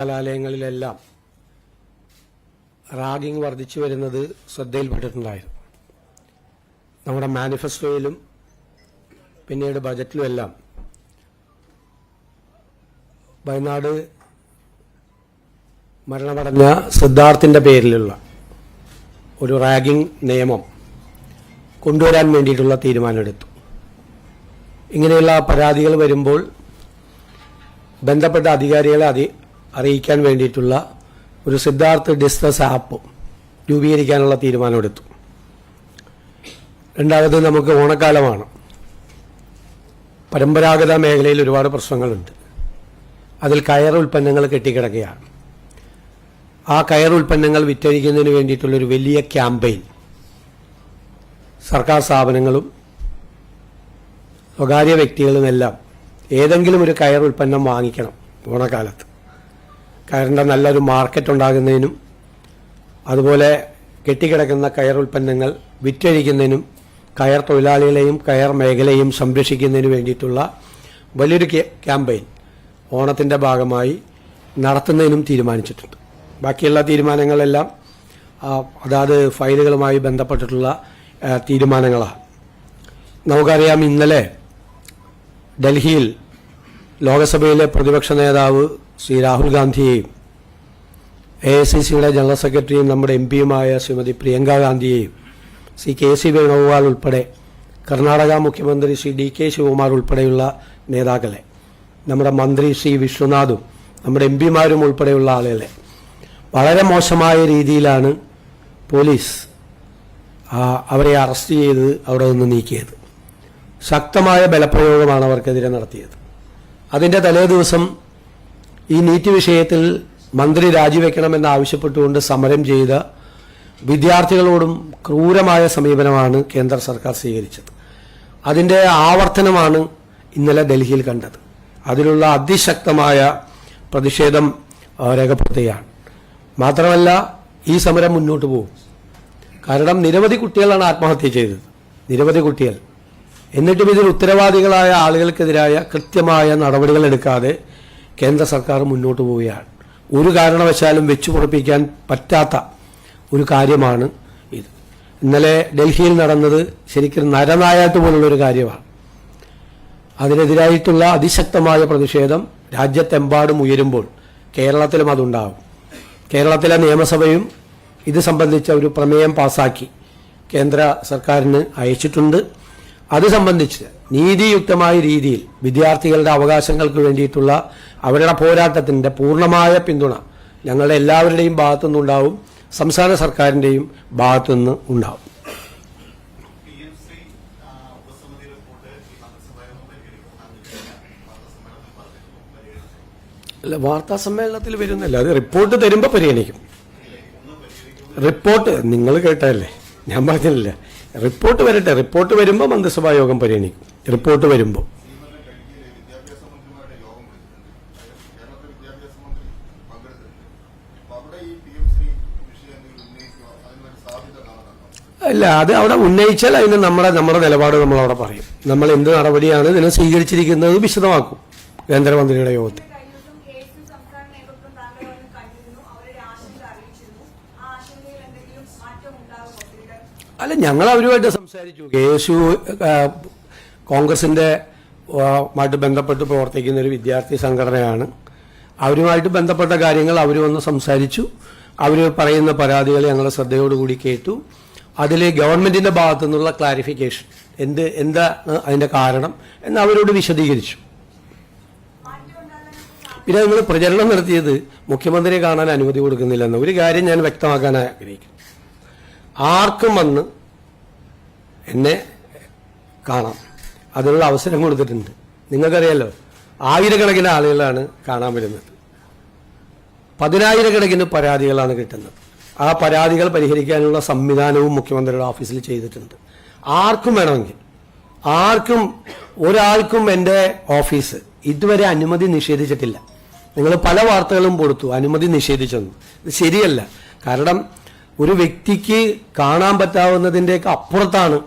കലാലയങ്ങളിലെല്ലാം ragging വർദ്ധിച്ചു വരുന്നത് ശ്രദ്ധയിൽപ്പെട്ടിട്ടുണ്ടായിരുന്നു. നമ്മുടെ മാനിഫെസ്റ്റോയിലും പിന്നീട് ബജറ്റിലുമെല്ലാം വയനാട് മരണമടഞ്ഞ സിദ്ധാർത്ഥിന്റെ പേരിലുള്ള ഒരു റാഗിംഗ് നിയമം കൊണ്ടുവരാൻ വേണ്ടിയിട്ടുള്ള തീരുമാനമെടുത്തു. ഇങ്ങനെയുള്ള പരാതികൾ വരുമ്പോൾ ബന്ധപ്പെട്ട അധികാരികളെ അറിയിക്കാൻ വേണ്ടിയിട്ടുള്ള ഒരു സിദ്ധാർത്ഥ് ഡിസ്ട്രസ് ആപ്പ് രൂപീകരിക്കാനുള്ള തീരുമാനമെടുത്തു. രണ്ടാമത് നമുക്ക് ഓണക്കാലമാണ്. പരമ്പരാഗത മേഖലയിൽ ഒരുപാട് പ്രശ്നങ്ങളുണ്ട്. അതിൽ കയർ ഉൽപ്പന്നങ്ങൾ കെട്ടിക്കിടക്കുകയാണ്. ആ കയർ ഉൽപ്പന്നങ്ങൾ വിറ്റഴിക്കുന്നതിന് വേണ്ടിയിട്ടുള്ളൊരു വലിയ ക്യാമ്പയിൻ സർക്കാർ സ്ഥാപനങ്ങളും സ്വകാര്യ വ്യക്തികളുമെല്ലാം ഏതെങ്കിലും ഒരു കയർ ഉൽപ്പന്നം വാങ്ങിക്കണം. ഓണക്കാലത്ത് കയറിൻ്റെ നല്ലൊരു മാർക്കറ്റ് ഉണ്ടാകുന്നതിനും അതുപോലെ കെട്ടിക്കിടക്കുന്ന കയർ ഉൽപ്പന്നങ്ങൾ വിറ്റഴിക്കുന്നതിനും കയർ തൊഴിലാളികളെയും കയർ മേഖലയും സംരക്ഷിക്കുന്നതിന് വേണ്ടിയിട്ടുള്ള വലിയൊരു ക്യാമ്പയിൻ ഓണത്തിൻ്റെ ഭാഗമായി നടത്തുന്നതിനും തീരുമാനിച്ചിട്ടുണ്ട്. ബാക്കിയുള്ള തീരുമാനങ്ങളെല്ലാം അതാത് ഫയലുകളുമായി ബന്ധപ്പെട്ടിട്ടുള്ള തീരുമാനങ്ങളാണ്. നമുക്കറിയാം, ഇന്നലെ ഡൽഹിയിൽ ലോകസഭയിലെ പ്രതിപക്ഷ നേതാവ് ശ്രീ രാഹുൽ ഗാന്ധിയെയും AICCയുടെ ജനറൽ സെക്രട്ടറിയും നമ്മുടെ MP-യുമായ ശ്രീമതി പ്രിയങ്ക ഗാന്ധിയെയും ശ്രീ KC വേണുഗോപാൽ ഉൾപ്പെടെ കർണാടക മുഖ്യമന്ത്രി ശ്രീ DK ശിവകുമാർ ഉൾപ്പെടെയുള്ള നേതാക്കളെ, നമ്മുടെ മന്ത്രി ശ്രീ വിശ്വനാഥും നമ്മുടെ MP-മാരും ഉൾപ്പെടെയുള്ള ആളുകളെ വളരെ മോശമായ രീതിയിലാണ് പോലീസ് അവരെ അറസ്റ്റ് ചെയ്ത് അവിടെ നിന്ന് നീക്കിയത്. ശക്തമായ ബലപ്രയോഗമാണ് അവർക്കെതിരെ നടത്തിയത്. അതിൻ്റെ തലേ ദിവസം ഈ നീറ്റ് വിഷയത്തിൽ മന്ത്രി രാജിവെക്കണമെന്ന് ആവശ്യപ്പെട്ടുകൊണ്ട് സമരം ചെയ്ത വിദ്യാർത്ഥികളോടും ക്രൂരമായ സമീപനമാണ് കേന്ദ്ര സർക്കാർ സ്വീകരിച്ചത്. അതിൻ്റെ ആവർത്തനമാണ് ഇന്നലെ ഡൽഹിയിൽ കണ്ടത്. അതിലുള്ള അതിശക്തമായ പ്രതിഷേധം രേഖപ്പെടുത്തുകയാണ്. മാത്രമല്ല, ഈ സമരം മുന്നോട്ട് പോകും. കാരണം നിരവധി കുട്ടികളാണ് ആത്മഹത്യ ചെയ്തത്, നിരവധി കുട്ടികൾ. എന്നിട്ടും ഇതിൽ ഉത്തരവാദികളായ ആളുകൾക്കെതിരായ കൃത്യമായ നടപടികൾ എടുക്കാതെ കേന്ദ്ര സർക്കാർ മുന്നോട്ട് പോവുകയാണ്. ഒരു കാരണവശാലും വെച്ചു പൊറപ്പിക്കാൻ പറ്റാത്ത ഒരു കാര്യമാണ് ഇത്. ഇന്നലെ ഡൽഹിയിൽ നടന്നത് ശരിക്കും നരനായാട്ട് പോലുള്ളൊരു കാര്യമാണ്. അതിനെതിരായിട്ടുള്ള അതിശക്തമായ പ്രതിഷേധം രാജ്യത്തെമ്പാടും ഉയരുമ്പോൾ കേരളത്തിലും അതുണ്ടാകും. കേരളത്തിലെ നിയമസഭയും ഇത് സംബന്ധിച്ച ഒരു പ്രമേയം പാസാക്കി കേന്ദ്ര സർക്കാരിന് അയച്ചിട്ടുണ്ട്. അത് സംബന്ധിച്ച് നീതിയുക്തമായ രീതിയിൽ വിദ്യാർത്ഥികളുടെ അവകാശങ്ങൾക്ക് വേണ്ടിയിട്ടുള്ള അവരുടെ പോരാട്ടത്തിൻ്റെ പൂർണ്ണമായ പിന്തുണ ഞങ്ങളുടെ എല്ലാവരുടെയും ഭാഗത്തുനിന്നുണ്ടാവും, സംസ്ഥാന സർക്കാരിൻ്റെയും ഭാഗത്തുനിന്ന് ഉണ്ടാവും. അല്ല, വാർത്താ സമ്മേളനത്തിൽ വരുന്നില്ല, അത് റിപ്പോർട്ട് തരുമ്പോൾ പരിഗണിക്കും. റിപ്പോർട്ട് നിങ്ങൾ കേട്ടല്ലേ, ഞാൻ പറഞ്ഞില്ല. റിപ്പോർട്ട് വരട്ടെ, റിപ്പോർട്ട് വരുമ്പോൾ മന്ത്രിസഭാ യോഗം പരിഗണിക്കും. റിപ്പോർട്ട് വരുമ്പോൾ അല്ല, അത് അവിടെ ഉന്നയിച്ചാൽ അതിന് നമ്മുടെ നിലപാട് നമ്മളവിടെ പറയും. നമ്മൾ എന്ത് നടപടിയാണ് ഇതിനെ സ്വീകരിച്ചിരിക്കുന്നത് വിശദമാക്കും കേന്ദ്രമന്ത്രിയുടെ യോഗത്തിൽ. അല്ല, ഞങ്ങൾ അവരുമായിട്ട് സംസാരിച്ചു. KSU കോൺഗ്രസിൻ്റെ മായിട്ട് ബന്ധപ്പെട്ട് പ്രവർത്തിക്കുന്ന ഒരു വിദ്യാർത്ഥി സംഘടനയാണ്. അവരുമായിട്ട് ബന്ധപ്പെട്ട കാര്യങ്ങൾ അവർ വന്ന് സംസാരിച്ചു. അവർ പറയുന്ന പരാതികൾ ഞങ്ങൾ ശ്രദ്ധയോടുകൂടി കേട്ടു. അതിൽ ഗവൺമെൻറ്റിൻ്റെ ഭാഗത്തു നിന്നുള്ള ക്ലാരിഫിക്കേഷൻ എന്താണ് അതിൻ്റെ കാരണം എന്ന് അവരോട് വിശദീകരിച്ചു. പിന്നെ നിങ്ങൾ പ്രചരണം നടത്തിയത് മുഖ്യമന്ത്രിയെ കാണാൻ അനുമതി കൊടുക്കുന്നില്ലെന്ന് ഒരു കാര്യം ഞാൻ വ്യക്തമാക്കാൻ ആഗ്രഹിക്കുന്നു. ആർക്കും വന്ന് എന്നെ കാണാം, അതിനുള്ള അവസരം കൊടുത്തിട്ടുണ്ട്. നിങ്ങൾക്കറിയാലോ, ആയിരക്കണക്കിന് ആളുകളാണ് കാണാൻ വരുന്നത്. 10,000-കണക്കിന് പരാതികളാണ് കിട്ടുന്നത്. ആ പരാതികൾ പരിഹരിക്കാനുള്ള സംവിധാനവും മുഖ്യമന്ത്രിയുടെ ഓഫീസിൽ ചെയ്തിട്ടുണ്ട്. ആർക്കും വേണമെങ്കിൽ, ഒരാൾക്കും എൻ്റെ ഓഫീസ് ഇതുവരെ അനുമതി നിഷേധിച്ചിട്ടില്ല. നിങ്ങൾ പല വാർത്തകളും കൊടുത്തു അനുമതി നിഷേധിച്ചെന്ന്. ഇത് ശരിയല്ല. കാരണം ഒരു വ്യക്തിക്ക് കാണാൻ പറ്റാവുന്നതിൻ്റെയൊക്കെ അപ്പുറത്താണ്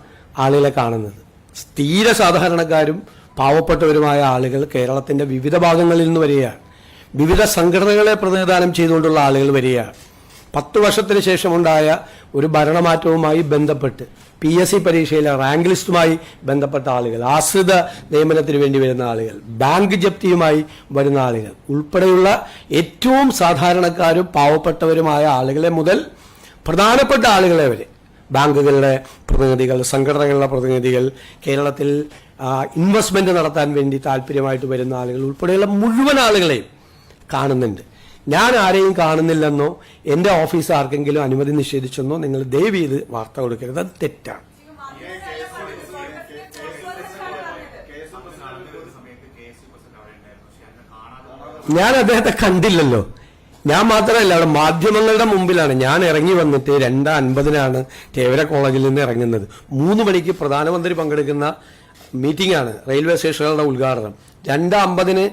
ആളുകളെ കാണുന്നത്. തീരെ സാധാരണക്കാരും പാവപ്പെട്ടവരുമായ ആളുകൾ കേരളത്തിൻ്റെ വിവിധ ഭാഗങ്ങളിൽ നിന്ന് വരികയാണ്. വിവിധ സംഘടനകളെ പ്രതിനിധാനം ചെയ്തുകൊണ്ടുള്ള ആളുകൾ വരികയാണ്. 10 വർഷത്തിന് ശേഷമുണ്ടായ ഒരു ഭരണമാറ്റവുമായി ബന്ധപ്പെട്ട് PSC പരീക്ഷയിലെ റാങ്ക് ലിസ്റ്റുമായി ബന്ധപ്പെട്ട ആളുകൾ, ആശ്രിത നിയമനത്തിന് വേണ്ടി വരുന്ന ആളുകൾ, ബാങ്ക് ജപ്തിയുമായി വരുന്ന ആളുകൾ ഉൾപ്പെടെയുള്ള ഏറ്റവും സാധാരണക്കാരും പാവപ്പെട്ടവരുമായ ആളുകളെ മുതൽ പ്രധാനപ്പെട്ട ആളുകളെ വരെ, ബാങ്കുകളുടെ പ്രതിനിധികൾ, സംഘടനകളുടെ പ്രതിനിധികൾ, കേരളത്തിൽ ഇൻവെസ്റ്റ്മെന്റ് നടത്താൻ വേണ്ടി താല്പര്യമായിട്ട് വരുന്ന ആളുകൾ ഉൾപ്പെടെയുള്ള മുഴുവൻ ആളുകളെയും കാണുന്നുണ്ട്. ഞാൻ ആരെയും കാണുന്നില്ലെന്നോ എൻ്റെ ഓഫീസ് ആർക്കെങ്കിലും അനുമതി നിഷേധിച്ചെന്നോ നിങ്ങൾ ദയവ് ചെയ്ത് വാർത്ത കൊടുക്കരുത്. അത് തെറ്റാണ്. ഞാൻ അദ്ദേഹത്തെ കണ്ടില്ലല്ലോ. ഞാൻ മാത്രമല്ല, അവിടെ മാധ്യമങ്ങളുടെ മുമ്പിലാണ് ഞാൻ ഇറങ്ങി വന്നിട്ട് 2:50 തേവര കോളേജിൽ നിന്ന് ഇറങ്ങുന്നത്. 3 മണിക്ക് പ്രധാനമന്ത്രി പങ്കെടുക്കുന്ന മീറ്റിംഗ് ആണ്, റെയിൽവേ സ്റ്റേഷനുകളുടെ ഉദ്ഘാടനം. 2:50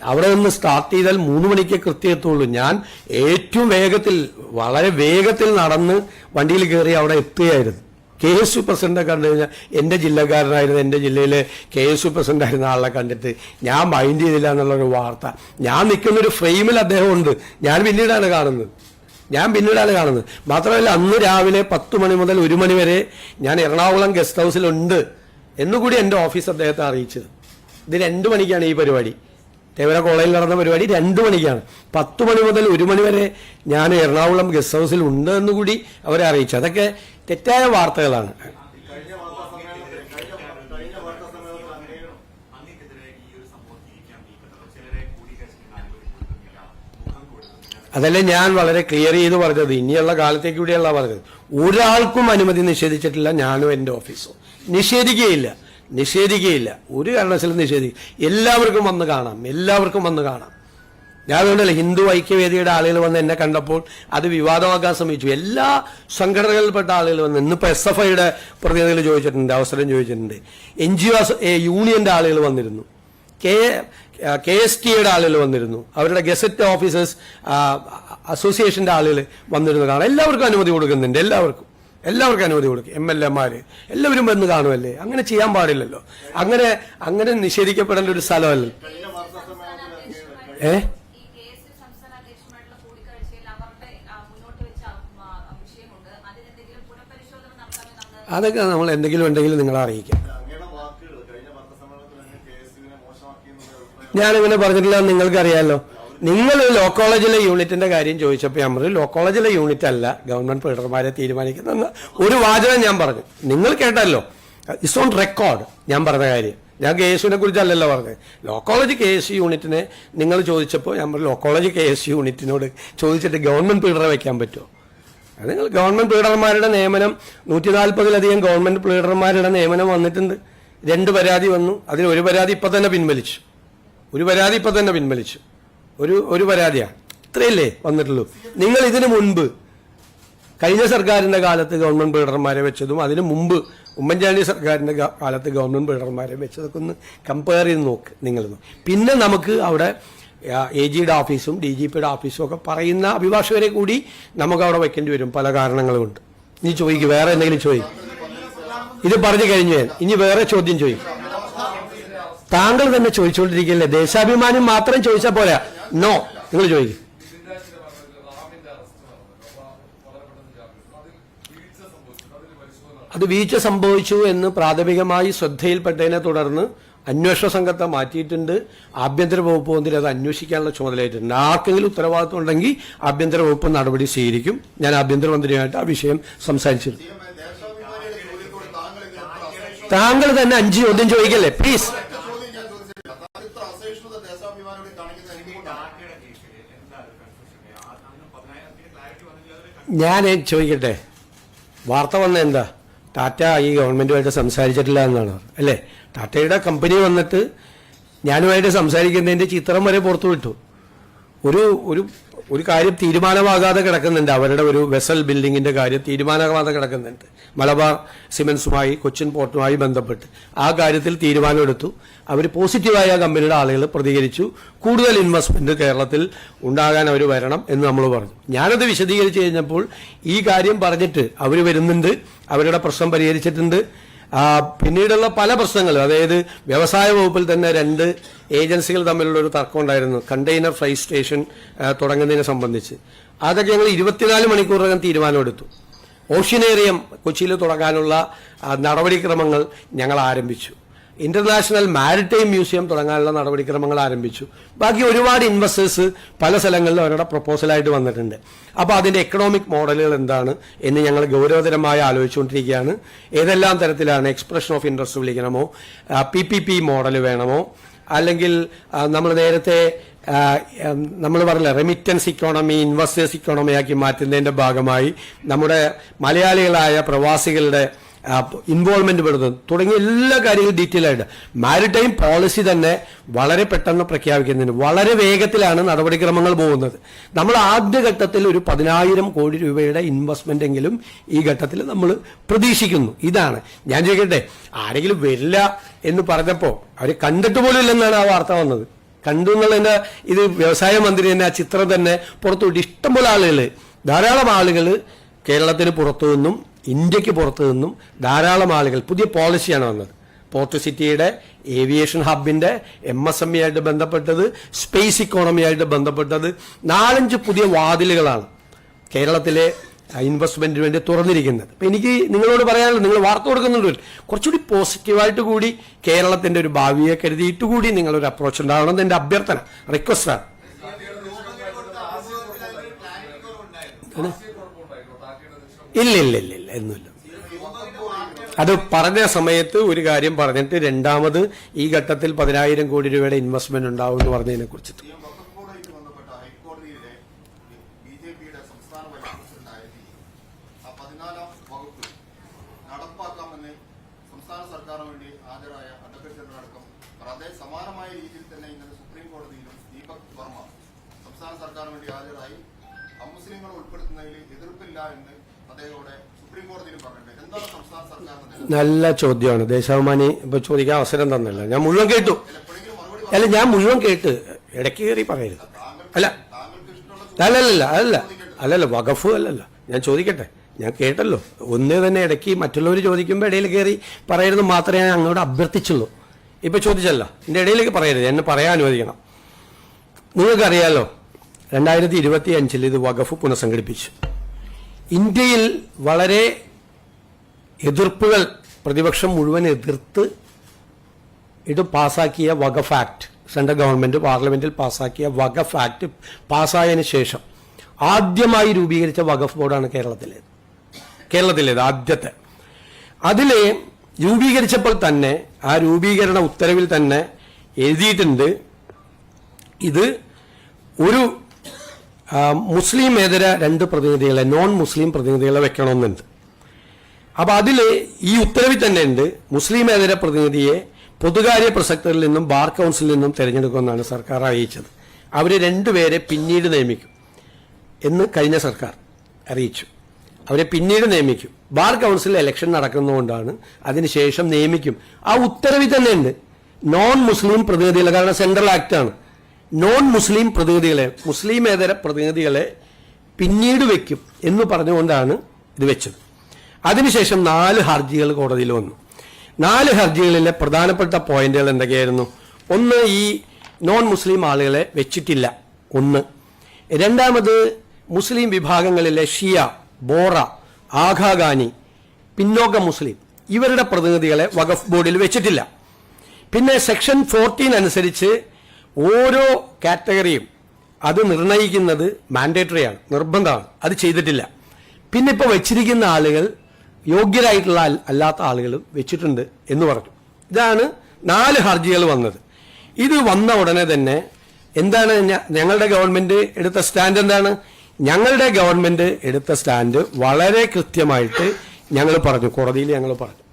അവിടെ നിന്ന് സ്റ്റാർട്ട് ചെയ്താൽ 3 മണിക്ക് കൃത്യം എത്തുള്ളൂ. ഞാൻ ഏറ്റവും വേഗത്തിൽ, വളരെ വേഗത്തിൽ നടന്ന് വണ്ടിയിൽ കയറി അവിടെ എത്തുകയായിരുന്നു. KSU പ്രസിഡന്റിനെ കണ്ടു കഴിഞ്ഞാൽ എൻ്റെ ജില്ലക്കാരനായിരുന്നു, എൻ്റെ ജില്ലയിലെ KSU പ്രസിഡന്റ് ആയിരുന്ന ആളെ കണ്ടിട്ട് ഞാൻ മൈൻഡ് ചെയ്തില്ല എന്നുള്ളൊരു വാർത്ത. ഞാൻ നിൽക്കുന്നൊരു ഫ്രെയിമിൽ അദ്ദേഹം ഉണ്ട്, ഞാൻ പിന്നീടാണ് കാണുന്നത്. മാത്രമല്ല, അന്ന് രാവിലെ 10 മണി മുതൽ 1 മണി വരെ ഞാൻ എറണാകുളം ഗസ്റ്റ് ഹൗസിലുണ്ട് എന്നുകൂടി എൻ്റെ ഓഫീസ് അദ്ദേഹത്തെ അറിയിച്ചത്. ഇത് 2 മണിക്കാണ് ഈ പരിപാടി. തേവര കോളേജിൽ നടന്ന പരിപാടി 2 മണിക്കാണ്. 10 മണി മുതൽ 1 മണി വരെ ഞാൻ എറണാകുളം ഗസ്റ്റ് ഹൗസിൽ ഉണ്ട് എന്നുകൂടി അവരെ അറിയിച്ചു. അതൊക്കെ തെറ്റായ വാർത്തകളാണ്. അതല്ലേ ഞാൻ വളരെ ക്ലിയർ ചെയ്ത് പറഞ്ഞത്. ഇനിയുള്ള കാലത്തേക്ക് കൂടിയല്ല പറഞ്ഞത്. ഒരാൾക്കും അനുമതി നിഷേധിച്ചിട്ടില്ല, ഞാനും എൻ്റെ ഓഫീസോ. നിഷേധിക്കുകയില്ല, ഒരു കാരണവശാലും നിഷേധിക്കും. എല്ലാവർക്കും വന്ന് കാണാം. ഞാൻ അതുകൊണ്ടല്ല, ഹിന്ദു ഐക്യവേദിയുടെ ആളുകൾ വന്ന് എന്നെ കണ്ടപ്പോൾ അത് വിവാദമാക്കാൻ ശ്രമിച്ചു. എല്ലാ സംഘടനകളിൽപ്പെട്ട ആളുകൾ വന്ന്, ഇന്നിപ്പോൾ SFIയുടെ പ്രതിനിധികൾ ചോദിച്ചിട്ടുണ്ട്, അവസരം ചോദിച്ചിട്ടുണ്ട്. NGO യൂണിയന്റെ ആളുകൾ വന്നിരുന്നു, KSTയുടെ ആളുകൾ വന്നിരുന്നു, അവരുടെ ഗസറ്റ് ഓഫീസേഴ്സ് അസോസിയേഷന്റെ ആളുകൾ വന്നിരുന്നു കാണാം. എല്ലാവർക്കും അനുമതി കൊടുക്കുന്നുണ്ട്, എല്ലാവർക്കും അനുമതി കൊടുക്കും. MLA എല്ലാവരും വന്ന് കാണുമല്ലേ? അങ്ങനെ ചെയ്യാൻ പാടില്ലല്ലോ. അങ്ങനെ നിഷേധിക്കപ്പെടേണ്ട ഒരു സ്ഥലമല്ല. അതൊക്കെ നമ്മൾ എന്തെങ്കിലും ഉണ്ടെങ്കിൽ നിങ്ങളെ അറിയിക്കാം. ഞാനിങ്ങനെ പറഞ്ഞിട്ടില്ല, നിങ്ങൾക്കറിയാമല്ലോ. നിങ്ങൾ ലോ കോളേജിലെ യൂണിറ്റിന്റെ കാര്യം ചോദിച്ചപ്പോൾ ഞാൻ പറഞ്ഞു, ലോ കോളേജിലെ യൂണിറ്റ് അല്ല ഗവൺമെന്റ് പ്രീഡർമാരെ തീരുമാനിക്കുന്ന ഒരു വാചകം ഞാൻ പറഞ്ഞു. നിങ്ങൾ കേട്ടല്ലോ, ഇറ്റ്സ് ഓൺ റെക്കോർഡ് ഞാൻ പറഞ്ഞ കാര്യം. ഞാൻ KSUവിനെ കുറിച്ചല്ലല്ലോ പറഞ്ഞത്. ലോ കോളേജ് KSU യൂണിറ്റിനെ നിങ്ങൾ ചോദിച്ചപ്പോൾ ഞാൻ പറഞ്ഞു, ലോ കോളേജ് KSU യൂണിറ്റിനോട് ചോദിച്ചിട്ട് ഗവൺമെന്റ് പ്ലീഡറെ വയ്ക്കാൻ പറ്റുമോ? അത് നിങ്ങൾ ഗവൺമെന്റ് പ്ലീഡർമാരുടെ നിയമനം 140-ലധികം ഗവൺമെന്റ് പ്ലീഡർമാരുടെ നിയമനം വന്നിട്ടുണ്ട്. 2 പരാതി വന്നു, അതിൽ ഒരു പരാതി ഇപ്പം തന്നെ പിൻവലിച്ചു. ഒരു പരാതിയാണ്. ഇത്രയല്ലേ വന്നിട്ടുള്ളൂ. നിങ്ങൾ ഇതിനു മുൻപ് കഴിഞ്ഞ സർക്കാരിന്റെ കാലത്ത് ഗവൺമെന്റ് പ്ലീഡർമാരെ വെച്ചതും അതിനു മുമ്പ് ഉമ്മൻചാണ്ടി സർക്കാരിന്റെ കാലത്ത് ഗവൺമെന്റ് പ്ലീഡർമാരെ വെച്ചതൊക്കെ ഒന്ന് കമ്പയർ ചെയ്ത് നോക്ക് നിങ്ങൾ. പിന്നെ നമുക്ക് അവിടെ AGയുടെ ഓഫീസും DGPയുടെ ഓഫീസും ഒക്കെ പറയുന്ന അഭിഭാഷകരെ കൂടി നമുക്ക് അവിടെ വെക്കേണ്ടി വരും, പല കാരണങ്ങളുമുണ്ട്. ഇനി ചോദിക്കും, വേറെ എന്തെങ്കിലും ചോദിക്കും. ഇത് പറഞ്ഞു കഴിഞ്ഞു ഞാൻ. ഇനി വേറെ ചോദ്യം ചോദിക്കും. താങ്കൾ തന്നെ ചോദിച്ചുകൊണ്ടിരിക്കില്ലേ? ദേശാഭിമാനി മാത്രം ചോദിച്ചാൽ പോരാ. നോ, നിങ്ങൾ ചോദിക്കും. അത് വീഴ്ച സംഭവിച്ചു എന്ന് പ്രാഥമികമായി ശ്രദ്ധയിൽപ്പെട്ടതിനെ തുടർന്ന് അന്വേഷണ സംഘത്തെ മാറ്റിയിട്ടുണ്ട്. ആഭ്യന്തര വകുപ്പ് മന്ത്രി അത് അന്വേഷിക്കാനുള്ള ചുമതലയായിട്ടുണ്ട്. ആർക്കെങ്കിലും ഉത്തരവാദിത്വം ഉണ്ടെങ്കിൽ ആഭ്യന്തര വകുപ്പ് നടപടി സ്വീകരിക്കും. ഞാൻ ആഭ്യന്തരമന്ത്രിയുമായിട്ട് ആ വിഷയം സംസാരിച്ചിരുന്നു. താങ്കൾ തന്നെ 5 ചോദ്യം ചോദിക്കല്ലേ പ്ലീസ്. ഞാൻ ചോദിക്കട്ടെ, വാർത്ത വന്ന എന്താ? ടാറ്റ ഈ ഗവൺമെന്റുമായിട്ട് സംസാരിച്ചിട്ടില്ല എന്നാണ് അല്ലേ? ടാറ്റയുടെ കമ്പനി വന്നിട്ട് ഞാനുമായിട്ട് സംസാരിക്കുന്നതിന്റെ ചിത്രം വരെ പുറത്തു വിട്ടു. ഒരു കാര്യം തീരുമാനമാകാതെ കിടക്കുന്നുണ്ട്. അവരുടെ ഒരു വെസൽ ബിൽഡിങ്ങിന്റെ കാര്യം തീരുമാനമാകാതെ കിടക്കുന്നുണ്ട്. മലബാർ സിമന്റ്സുമായി, കൊച്ചിൻ പോർട്ടുമായി ബന്ധപ്പെട്ട് ആ കാര്യത്തിൽ തീരുമാനമെടുത്തു. അവർ പോസിറ്റീവായ കമ്പനിയുടെ ആളുകൾ പ്രതികരിച്ചു. കൂടുതൽ ഇൻവെസ്റ്റ്മെന്റ് കേരളത്തിൽ ഉണ്ടാകാൻ അവർ വരണം എന്ന് നമ്മൾ പറഞ്ഞു. ഞാനത് വിശദീകരിച്ച് കഴിഞ്ഞപ്പോൾ ഈ കാര്യം പറഞ്ഞിട്ട് അവർ വരുന്നുണ്ട്, അവരുടെ പ്രശ്നം പരിഹരിച്ചിട്ടുണ്ട്, പിന്നീടുള്ള പല പ്രശ്നങ്ങളും, അതായത് വ്യവസായ വകുപ്പിൽ തന്നെ 2 ഏജൻസികൾ തമ്മിലുള്ള ഒരു തർക്കം ഉണ്ടായിരുന്നു, കണ്ടെയ്നർ ഫ്രൈറ്റ് സ്റ്റേഷൻ തുടങ്ങുന്നതിനെ സംബന്ധിച്ച്. അതൊക്കെ ഞങ്ങൾ 24 മണിക്കൂറിനകം തീരുമാനമെടുത്തു. ഓഷ്യനേറിയം കൊച്ചിയിൽ തുടങ്ങാനുള്ള നടപടിക്രമങ്ങൾ ഞങ്ങൾ ആരംഭിച്ചു. ഇന്റർനാഷണൽ മാരിടൈം മ്യൂസിയം തുടങ്ങാനുള്ള നടപടിക്രമങ്ങൾ ആരംഭിച്ചു. ബാക്കി ഒരുപാട് ഇൻവെസ്റ്റേഴ്സ് പല സ്ഥലങ്ങളിലും അവരുടെ പ്രപ്പോസലായിട്ട് വന്നിട്ടുണ്ട്. അപ്പോൾ അതിന്റെ എക്കണോമിക് മോഡലുകൾ എന്താണ് എന്ന് ഞങ്ങൾ ഗൗരവതരമായി ആലോചിച്ചുകൊണ്ടിരിക്കുകയാണ്. ഏതെല്ലാം തരത്തിലാണ്, എക്സ്പ്രഷൻ ഓഫ് ഇൻട്രസ്റ്റ് വിളിക്കണമോ, PPP മോഡൽ വേണമോ, അല്ലെങ്കിൽ നമ്മൾ നേരത്തെ നമ്മൾ പറഞ്ഞില്ല റെമിറ്റൻസ് ഇക്കോണമി ഇൻവെസ്റ്റേഴ്സ് ഇക്കോണമിയാക്കി മാറ്റുന്നതിന്റെ ഭാഗമായി നമ്മുടെ മലയാളികളായ പ്രവാസികളുടെ ഇൻവോൾവ്മെന്റ് പെടുന്നത് തുടങ്ങിയ എല്ലാ കാര്യങ്ങളും ഡീറ്റെയിൽ ആയിട്ട് മാരിടൈം പോളിസി തന്നെ വളരെ പെട്ടെന്ന് പ്രഖ്യാപിക്കുന്നതിന് വളരെ വേഗത്തിലാണ് നടപടിക്രമങ്ങൾ പോകുന്നത്. നമ്മൾ ആദ്യഘട്ടത്തിൽ ഒരു 10,000 കോടി രൂപയുടെ ഇൻവെസ്റ്റ്മെന്റ് എങ്കിലും ഈ ഘട്ടത്തിൽ നമ്മൾ പ്രതീക്ഷിക്കുന്നു. ഇതാണ് ഞാൻ ചോദിക്കട്ടെ, ആരെങ്കിലും വരില്ല എന്ന് പറഞ്ഞപ്പോൾ അവർ കണ്ടിട്ട് പോലും ഇല്ലെന്നാണ് ആ വാർത്ത വന്നത്. കണ്ടു എന്നുള്ളതിന്റെ ഇത് വ്യവസായ മന്ത്രി തന്നെ ആ ചിത്രം തന്നെ പുറത്തുവിട്ട് ഇഷ്ടംപോലെ ആളുകൾ, ധാരാളം ആളുകൾ കേരളത്തിന് പുറത്തു നിന്നും ഇന്ത്യക്ക് പുറത്തു നിന്നും ധാരാളം ആളുകൾ. പുതിയ പോളിസിയാണ് വന്നത്. പോർട്ട് സിറ്റിയുടെ ഏവിയേഷൻ ഹബിന്റെ MSME ആയിട്ട് ബന്ധപ്പെട്ടത്, സ്പേസ് ഇക്കോണമിയായിട്ട് ബന്ധപ്പെട്ടത് 4-5 പുതിയ വാതിലുകളാണ് കേരളത്തിലെ ഇൻവെസ്റ്റ്മെന്റിന് വേണ്ടി തുറന്നിരിക്കുന്നത്. അപ്പൊ എനിക്ക് നിങ്ങളോട് പറയാനുള്ളത്, നിങ്ങൾ വാർത്ത കൊടുക്കുന്നുണ്ട്, കുറച്ചുകൂടി പോസിറ്റീവായിട്ട് കൂടി കേരളത്തിന്റെ ഒരു ഭാവിയെ കരുതിയിട്ട് കൂടി നിങ്ങളൊരു അപ്രോച്ച് ഉണ്ടാവണം എന്റെ അഭ്യർത്ഥന, റിക്വസ്റ്റാണ്. ഇല്ല ഒന്നുമില്ല. അത് പറഞ്ഞ സമയത്ത് ഒരു കാര്യം പറഞ്ഞിട്ട് രണ്ടാമത് ഈ ഘട്ടത്തിൽ 10,000 കോടി രൂപയുടെ ഇൻവെസ്റ്റ്മെന്റ് ഉണ്ടാവും എന്ന് പറഞ്ഞതിനെ കുറിച്ചിട്ട് സമാനമായ രീതിയിൽ തന്നെ ഇന്നലെ സുപ്രീം കോടതിയിലും ദീപക് വർമ്മ സംസ്ഥാന സർക്കാരിന് വേണ്ടി ഹാജരായി അമുസ്ലിങ്ങളെ ഉൾപ്പെടുത്തുന്നതിൽ എതിർപ്പില്ല എന്ന് അദ്ദേഹത്തോടെ സുപ്രീം കോടതിയിലും പറഞ്ഞിട്ടുണ്ട്. എന്താണ് സംസ്ഥാന സർക്കാർ? നല്ല ചോദ്യമാണ്. ദേശാഭിമാനി ഇപ്പൊ ചോദിക്കാൻ അവസരം തന്നല്ല. ഞാൻ മുഴുവൻ കേട്ടു. ഞാൻ മുഴുവൻ കേട്ട് ഇടയ്ക്ക് കയറി പറയരുത്. അല്ലല്ല വഖഫ് അല്ലല്ല. ഞാൻ ചോദിക്കട്ടെ, ഞാൻ കേട്ടല്ലോ. ഒന്നേ തന്നെ ഇടയ്ക്ക് മറ്റുള്ളവർ ചോദിക്കുമ്പോൾ ഇടയിൽ കയറി പറയരുത് മാത്രമേ ഞാൻ അങ്ങോട്ട് അഭ്യർത്ഥിച്ചുള്ളൂ. ഇപ്പൊ ചോദിച്ചല്ലോ, എന്റെ ഇടയിലേക്ക് പറയരുത്, എന്നെ പറയാൻ അനുവദിക്കണം. നിങ്ങൾക്കറിയാലോ 2025 ഇത് വഖഫ് പുനഃസംഘടിപ്പിച്ചു. ഇന്ത്യയിൽ വളരെ എതിർപ്പുകൾ പ്രതിപക്ഷം മുഴുവൻ എതിർത്ത് ഇത് പാസാക്കിയ വഖഫ് ആക്ട്, സെൻട്രൽ ഗവൺമെന്റ് പാർലമെന്റിൽ പാസാക്കിയ വഖഫ് ആക്ട് പാസ്സായതിനു ശേഷം ആദ്യമായി രൂപീകരിച്ച വഖഫ് ബോർഡാണ് കേരളത്തിലേത് ആദ്യത്തെ. അതിലെ രൂപീകരിച്ചപ്പോൾ തന്നെ ആ രൂപീകരണ ഉത്തരവിൽ തന്നെ എഴുതിയിട്ടുണ്ട്, ഇത് ഒരു മുസ്ലിമേതര 2 പ്രതിനിധികളെ, നോൺ മുസ്ലിം പ്രതിനിധികളെ വെക്കണമെന്നുണ്ട്. അപ്പൊ അതിൽ ഈ ഉത്തരവിൽ തന്നെ ഉണ്ട്, മുസ്ലിമേതര പ്രതിനിധിയെ പൊതുകാര്യ പ്രസക്തരിൽ നിന്നും ബാർ കൗൺസിലിൽ നിന്നും തിരഞ്ഞെടുക്കുമെന്നാണ് സർക്കാർ അറിയിച്ചത്. അവര് 2 പേരെ പിന്നീട് നിയമിക്കും എന്ന് കഴിഞ്ഞ സർക്കാർ അറിയിച്ചു. അവരെ പിന്നീട് നിയമിക്കും. ബാർ കൗൺസിൽ ഇലക്ഷൻ നടക്കുന്നതുകൊണ്ടാണ് അതിനുശേഷം നിയമിക്കും. ആ ഉത്തരവിൽ തന്നെ ഉണ്ട് നോൺ മുസ്ലിം പ്രതിനിധികളെ, കാരണം സെൻട്രൽ ആക്ടാണ്. നോൺ മുസ്ലിം പ്രതിനിധികളെ, മുസ്ലിമേതര പ്രതിനിധികളെ പിന്നീട് വെക്കും എന്ന് പറഞ്ഞുകൊണ്ടാണ് ഇത് വെച്ചത്. അതിനുശേഷം 4 ഹർജികൾ കോടതിയിൽ വന്നു. 4 ഹർജികളിലെ പ്രധാനപ്പെട്ട പോയിന്റുകൾ എന്തൊക്കെയായിരുന്നു? ഒന്ന്, ഈ നോൺ മുസ്ലിം ആളുകളെ വെച്ചിട്ടില്ല. ഒന്ന്. രണ്ടാമത്, മുസ്ലിം വിഭാഗങ്ങളിലെ ഷിയ, ബോറ, ആഘാഖാനി, പിന്നോക്ക മുസ്ലിം ഇവരുടെ പ്രതിനിധികളെ വഖഫ് ബോർഡിൽ വെച്ചിട്ടില്ല. പിന്നെ സെക്ഷൻ 14 അനുസരിച്ച് ഓരോ കാറ്റഗറിയും അത് നിർണയിക്കുന്നത് മാൻഡേറ്ററിയാണ്, നിർബന്ധമാണ്. അത് ചെയ്തിട്ടില്ല. പിന്നെ ഇപ്പോൾ വെച്ചിരിക്കുന്ന ആളുകൾ യോഗ്യരായിട്ടുള്ള അല്ലാത്ത ആളുകളും വെച്ചിട്ടുണ്ട് എന്ന് പറഞ്ഞു. ഇതാണ് 4 ഹർജികൾ വന്നത്. ഇത് വന്ന ഉടനെ തന്നെ എന്താണ് ഞങ്ങളുടെ ഗവൺമെന്റ് എടുത്ത സ്റ്റാൻഡ്? എന്താണ് ഞങ്ങളുടെ ഗവൺമെന്റ് എടുത്ത സ്റ്റാൻഡ്? വളരെ കൃത്യമായിട്ട് ഞങ്ങൾ പറഞ്ഞു, കോടതിയിൽ ഞങ്ങൾ പറഞ്ഞു,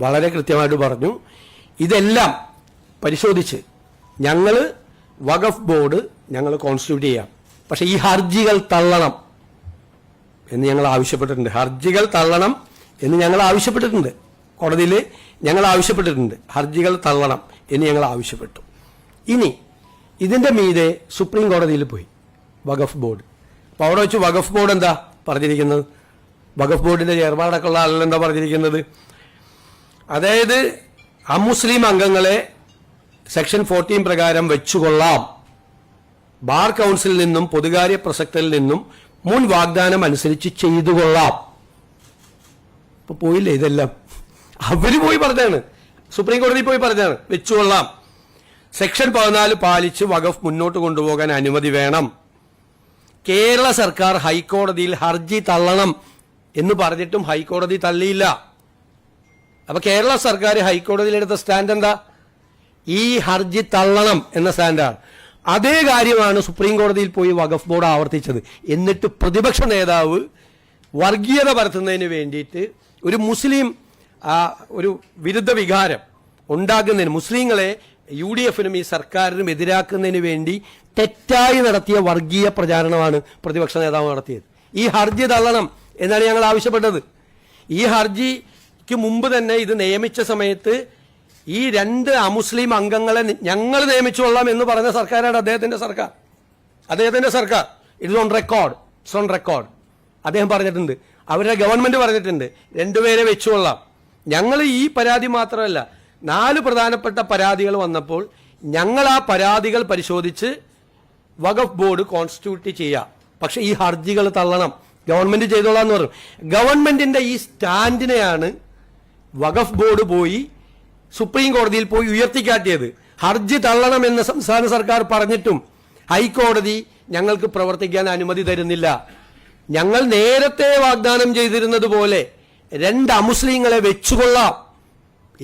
വളരെ കൃത്യമായിട്ട് പറഞ്ഞു, ഇതെല്ലാം പരിശോധിച്ച് ഞങ്ങൾ വഖഫ് ബോർഡ് ഞങ്ങൾ കോൺസ്റ്റിറ്റ്യൂട്ട് ചെയ്യാം, പക്ഷെ ഈ ഹർജികൾ തള്ളണം എന്ന് ഞങ്ങൾ ആവശ്യപ്പെട്ടിട്ടുണ്ട്. ഹർജികൾ തള്ളണം എന്ന് ഞങ്ങൾ ആവശ്യപ്പെട്ടിട്ടുണ്ട്. കോടതിയിൽ ഞങ്ങൾ ആവശ്യപ്പെട്ടിട്ടുണ്ട്, ഹർജികൾ തള്ളണം എന്ന് ഞങ്ങൾ ആവശ്യപ്പെട്ടു. ഇനി ഇതിന്റെ മീതെ സുപ്രീം കോടതിയിൽ പോയി വഖഫ് ബോർഡ്. അപ്പോൾ അവിടെ വെച്ച് വഖഫ് ബോർഡ് എന്താ പറഞ്ഞിരിക്കുന്നത്? വഖഫ് ബോർഡിന്റെ ചെയർമാനടക്കമുള്ള ആളുകൾ എന്താ പറഞ്ഞിരിക്കുന്നത്? അതായത് അമുസ്ലിം അംഗങ്ങളെ സെക്ഷൻ 14 പ്രകാരം വെച്ചുകൊള്ളാം. ബാർ കൗൺസിലിൽ നിന്നും പൊതുകാര്യ പ്രസക്തരിൽ നിന്നും മുൻ വാഗ്ദാനം അനുസരിച്ച് ചെയ്തുകൊള്ളാം. ഇപ്പൊ പോയില്ലേ ഇതെല്ലാം? അവര് പോയി പറഞ്ഞാണ്, സുപ്രീം കോടതി പോയി പറഞ്ഞാണ് വെച്ചുകൊള്ളാം. സെക്ഷൻ 14 പാലിച്ച് വഖഫ് മുന്നോട്ട് കൊണ്ടുപോകാൻ അനുമതി വേണം. കേരള സർക്കാർ ഹൈക്കോടതിയിൽ ഹർജി തള്ളണം എന്ന് പറഞ്ഞിട്ടും ഹൈക്കോടതി തള്ളിയില്ല. അപ്പൊ കേരള സർക്കാർ ഹൈക്കോടതിയിലെടുത്ത സ്റ്റാൻഡ് എന്താ? ഈ ഹർജി തള്ളണം എന്ന സ്റ്റാൻഡാണ്. അതേ കാര്യമാണ് സുപ്രീം കോടതിയിൽ പോയി വഖഫ് ബോർഡ് ആവർത്തിച്ചത്. എന്നിട്ട് പ്രതിപക്ഷ നേതാവ് വർഗീയത പരത്തുന്നതിന് വേണ്ടിയിട്ട് ഒരു മുസ്ലിം ഒരു വിരുദ്ധ വികാരം ഉണ്ടാക്കുന്നതിന്, മുസ്ലിങ്ങളെ UDF-നും ഈ സർക്കാരിനും എതിരാക്കുന്നതിന് വേണ്ടി തെറ്റായി നടത്തിയ വർഗീയ പ്രചാരണമാണ് പ്രതിപക്ഷ നേതാവ് നടത്തിയത്. ഈ ഹർജി തള്ളണം എന്നാണ് ഞങ്ങൾ ആവശ്യപ്പെട്ടത്. ഈ ഹർജിക്ക് മുമ്പ് തന്നെ ഇത് നിയമിച്ച സമയത്ത് ഈ 2 അമുസ്ലിം അംഗങ്ങളെ ഞങ്ങൾ നിയമിച്ചുകൊള്ളാം എന്ന് പറഞ്ഞ സർക്കാരാണ് അദ്ദേഹത്തിന്റെ സർക്കാർ. It's on record. അദ്ദേഹം പറഞ്ഞിട്ടുണ്ട്, അവരുടെ ഗവൺമെന്റ് പറഞ്ഞിട്ടുണ്ട് 2 പേരെ വെച്ചുകൊള്ളാം. ഞങ്ങൾ ഈ പരാതി മാത്രമല്ല, 4 പ്രധാനപ്പെട്ട പരാതികൾ വന്നപ്പോൾ ഞങ്ങൾ ആ പരാതികൾ പരിശോധിച്ച് വഖഫ് ബോർഡ് കോൺസ്റ്റിറ്റ്യൂട്ട് ചെയ്യാം. പക്ഷെ ഈ ഹർജികൾ തള്ളണം, ഗവൺമെന്റ് ചെയ്തോളാം എന്ന് പറഞ്ഞു. ഗവൺമെന്റിന്റെ ഈ സ്റ്റാൻഡിനെയാണ് വഖഫ് ബോർഡ് പോയി സുപ്രീം കോടതിയിൽ പോയി ഉയർത്തിക്കാട്ടിയത്. ഹർജി തള്ളണമെന്ന് സംസ്ഥാന സർക്കാർ പറഞ്ഞിട്ടും ഹൈക്കോടതി ഞങ്ങൾക്ക് പ്രവർത്തിക്കാൻ അനുമതി തരുന്നില്ല. ഞങ്ങൾ നേരത്തെ വാഗ്ദാനം ചെയ്തിരുന്നത് പോലെ 2 അമുസ്ലിങ്ങളെ വെച്ചുകൊള്ളാം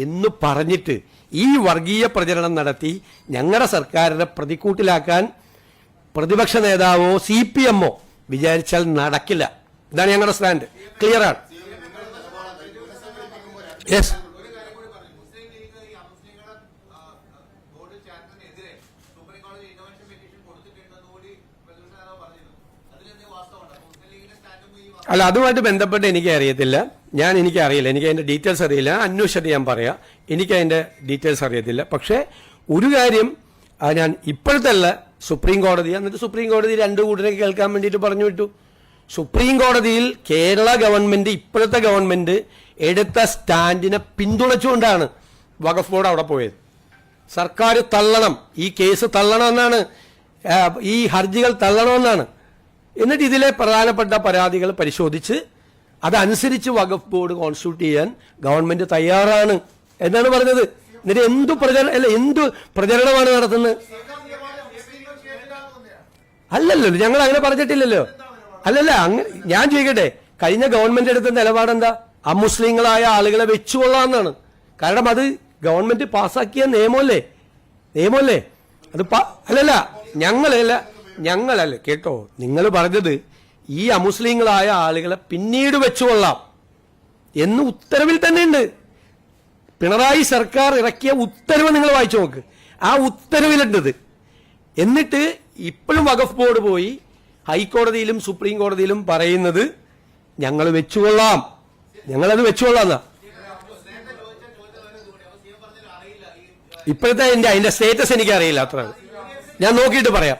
എന്ന് പറഞ്ഞിട്ട് ഈ വർഗീയ പ്രചരണം നടത്തി ഞങ്ങളുടെ സർക്കാരിനെ പ്രതിക്കൂട്ടിലാക്കാൻ പ്രതിപക്ഷ നേതാവോ CPM-ഓ വിചാരിച്ചാൽ നടക്കില്ല. ഇതാണ് ഞങ്ങളുടെ സ്റ്റാൻഡ്. ക്ലിയർ ആണ്. യെസ്. അല്ല, അതുമായിട്ട് ബന്ധപ്പെട്ട് എനിക്ക് അറിയത്തില്ല. എനിക്കറിയില്ല, എനിക്ക് അതിന്റെ ഡീറ്റെയിൽസ് അറിയില്ല. അന്വേഷിച്ചിട്ട് ഞാൻ പറയാം. എനിക്ക് അതിന്റെ ഡീറ്റെയിൽസ് അറിയത്തില്ല. പക്ഷേ ഒരു കാര്യം ഞാൻ ഇപ്പോഴത്തെ സുപ്രീം കോടതി, എന്നിട്ട് സുപ്രീം കോടതി 2 കൂട്ടരെ കേൾക്കാൻ വേണ്ടിയിട്ട് പറഞ്ഞു വിട്ടു. സുപ്രീം കോടതിയിൽ കേരള ഗവൺമെന്റ്, ഇപ്പോഴത്തെ ഗവൺമെന്റ് എടുത്ത സ്റ്റാൻഡിനെ പിന്തുണച്ചുകൊണ്ടാണ് വഖഫ് ബോർഡ് അവിടെ പോയത്. സർക്കാർ തള്ളണം, ഈ കേസ് തള്ളണമെന്നാണ്, ഈ ഹർജികൾ തള്ളണമെന്നാണ്. എന്നിട്ട് ഇതിലെ പ്രധാനപ്പെട്ട പരാതികൾ പരിശോധിച്ച് അതനുസരിച്ച് വഖഫ് ബോർഡ് കോൺസ്റ്റിറ്റ്യൂട്ട് ചെയ്യാൻ ഗവൺമെന്റ് തയ്യാറാണ് എന്നാണ് പറഞ്ഞത്. എന്നിട്ട് എന്തു പ്രചരണമാണ് നടത്തുന്നത്? അല്ലല്ലോ, ഞങ്ങൾ അങ്ങനെ പറഞ്ഞിട്ടില്ലല്ലോ. അല്ലല്ല, ഞാൻ ചോദിക്കട്ടെ, കഴിഞ്ഞ ഗവൺമെന്റ് എടുത്ത നിലപാടെന്താ? അമുസ്ലിങ്ങളായ ആളുകളെ വെച്ചുകൊള്ളാമെന്നാണ്. കാരണം അത് ഗവൺമെന്റ് പാസ്സാക്കിയ നിയമമല്ലേ അത്. ഞങ്ങളല്ല കേട്ടോ, നിങ്ങൾ പറഞ്ഞത് ഈ അമുസ്ലിങ്ങളായ ആളുകളെ പിന്നീട് വെച്ചുകൊള്ളാം എന്ന് ഉത്തരവിൽ തന്നെ ഉണ്ട്. പിണറായി സർക്കാർ ഇറക്കിയ ഉത്തരവ് നിങ്ങൾ വായിച്ചു നോക്ക്, ആ ഉത്തരവിലുണ്ടത്. എന്നിട്ട് ഇപ്പോഴും വഖഫ് ബോർഡ് പോയി ഹൈക്കോടതിയിലും സുപ്രീം കോടതിയിലും പറയുന്നത് ഞങ്ങളത് വെച്ചുകൊള്ളാം എന്നാ. ഇപ്പോഴത്തെ അതിന്റെ സ്റ്റേറ്റസ് എനിക്ക് അറിയില്ല, അത്ര ഞാൻ നോക്കിയിട്ട് പറയാം.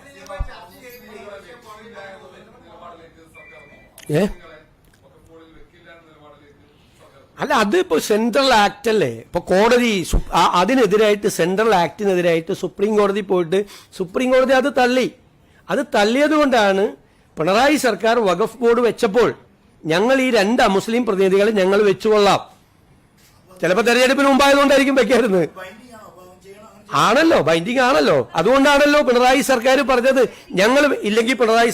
അല്ല, അത് ഇപ്പൊ സെൻട്രൽ ആക്ട് അല്ലേ. ഇപ്പൊ കോടതി അതിനെതിരായിട്ട്, സെൻട്രൽ ആക്ടിനെതിരായിട്ട് സുപ്രീം കോടതി പോയിട്ട് സുപ്രീം കോടതി അത് തള്ളിയത് കൊണ്ടാണ് പിണറായി സർക്കാർ വഖഫ് ബോർഡ് വെച്ചപ്പോൾ ഞങ്ങൾ ഈ 2 അമുസ്ലിം പ്രതിനിധികളെ ഞങ്ങൾ വെച്ചുകൊള്ളാം. ചിലപ്പോൾ തെരഞ്ഞെടുപ്പിന് മുമ്പായതുകൊണ്ടായിരിക്കും വെക്കാറുന്നത്. ആണല്ലോ, ബൈൻഡിങ് ആണല്ലോ. അതുകൊണ്ടാണല്ലോ പിണറായി സർക്കാർ പറഞ്ഞത് ഞങ്ങൾ ഇല്ലെങ്കിൽ പിണറായി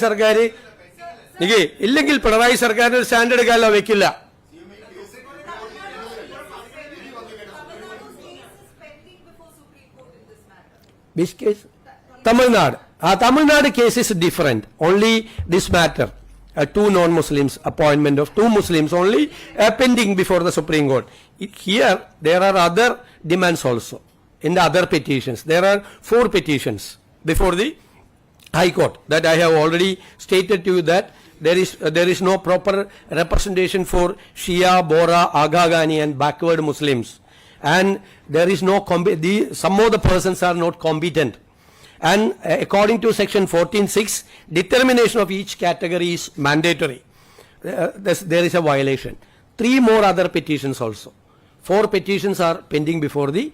സർക്കാരിന് ഒരു സ്റ്റാൻഡ് എടുക്കാനല്ലോ, വെക്കില്ല. Which case? Tamil Nadu. Tamil Nadu case is different. Only this matter, 2 non-Muslims, appointment of 2 Muslims only pending before the Supreme Court. Here there are other demands also in the other petitions. There are 4 petitions before the High Court that I have already stated to you that there is no proper representation for Shia, Bora, Aga Ghani and backward Muslims. And there is no some of the persons are not competent, and according to section 14(6), determination of each category is mandatory. There is a violation. 3 more other petitions also. 4 petitions are pending before the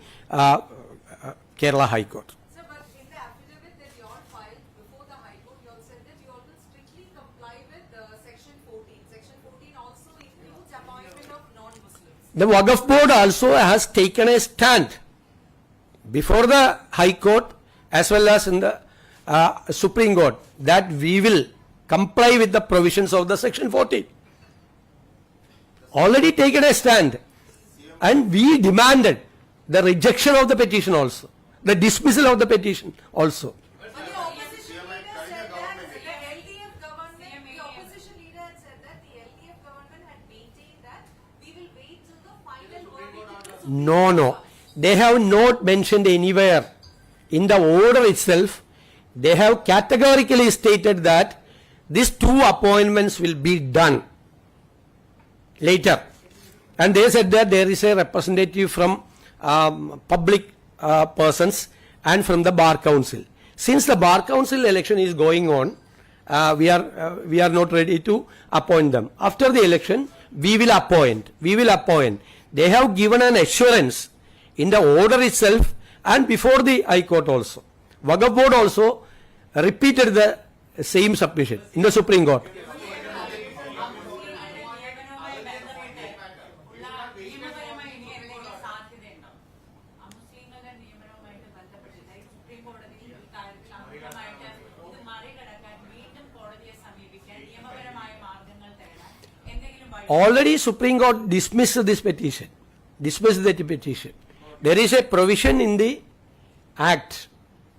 Kerala High Court. Sir, but in the affidavit that you all filed before the High Court, you all said that you all will strictly comply with Section 14. Section 14 also includes appointment of non-Muslims. The Waqf Board also has taken a stand before the High Court as well as in the Supreme Court that we will comply with the provisions of the Section 14. Already taken a stand, and we demanded the rejection of the petition also, the dismissal of the petition also. But the opposition leader said that the LDF government, the opposition leader had said that the LDF government had maintained that we will wait till the final verdict. No. They have not mentioned anywhere in the order itself. They have categorically stated that these 2 appointments will be done later. And they said that there is a representative from public persons and from the Bar Council. Since the Bar Council election is going on, we are not ready to appoint them. After the election, we will appoint. They have given an assurance in the order itself and before the High Court also. Waqf Board also repeated the same submission in the Supreme Court. Already Supreme Court dismissed this petition, dismissed that petition. There is a provision in the Act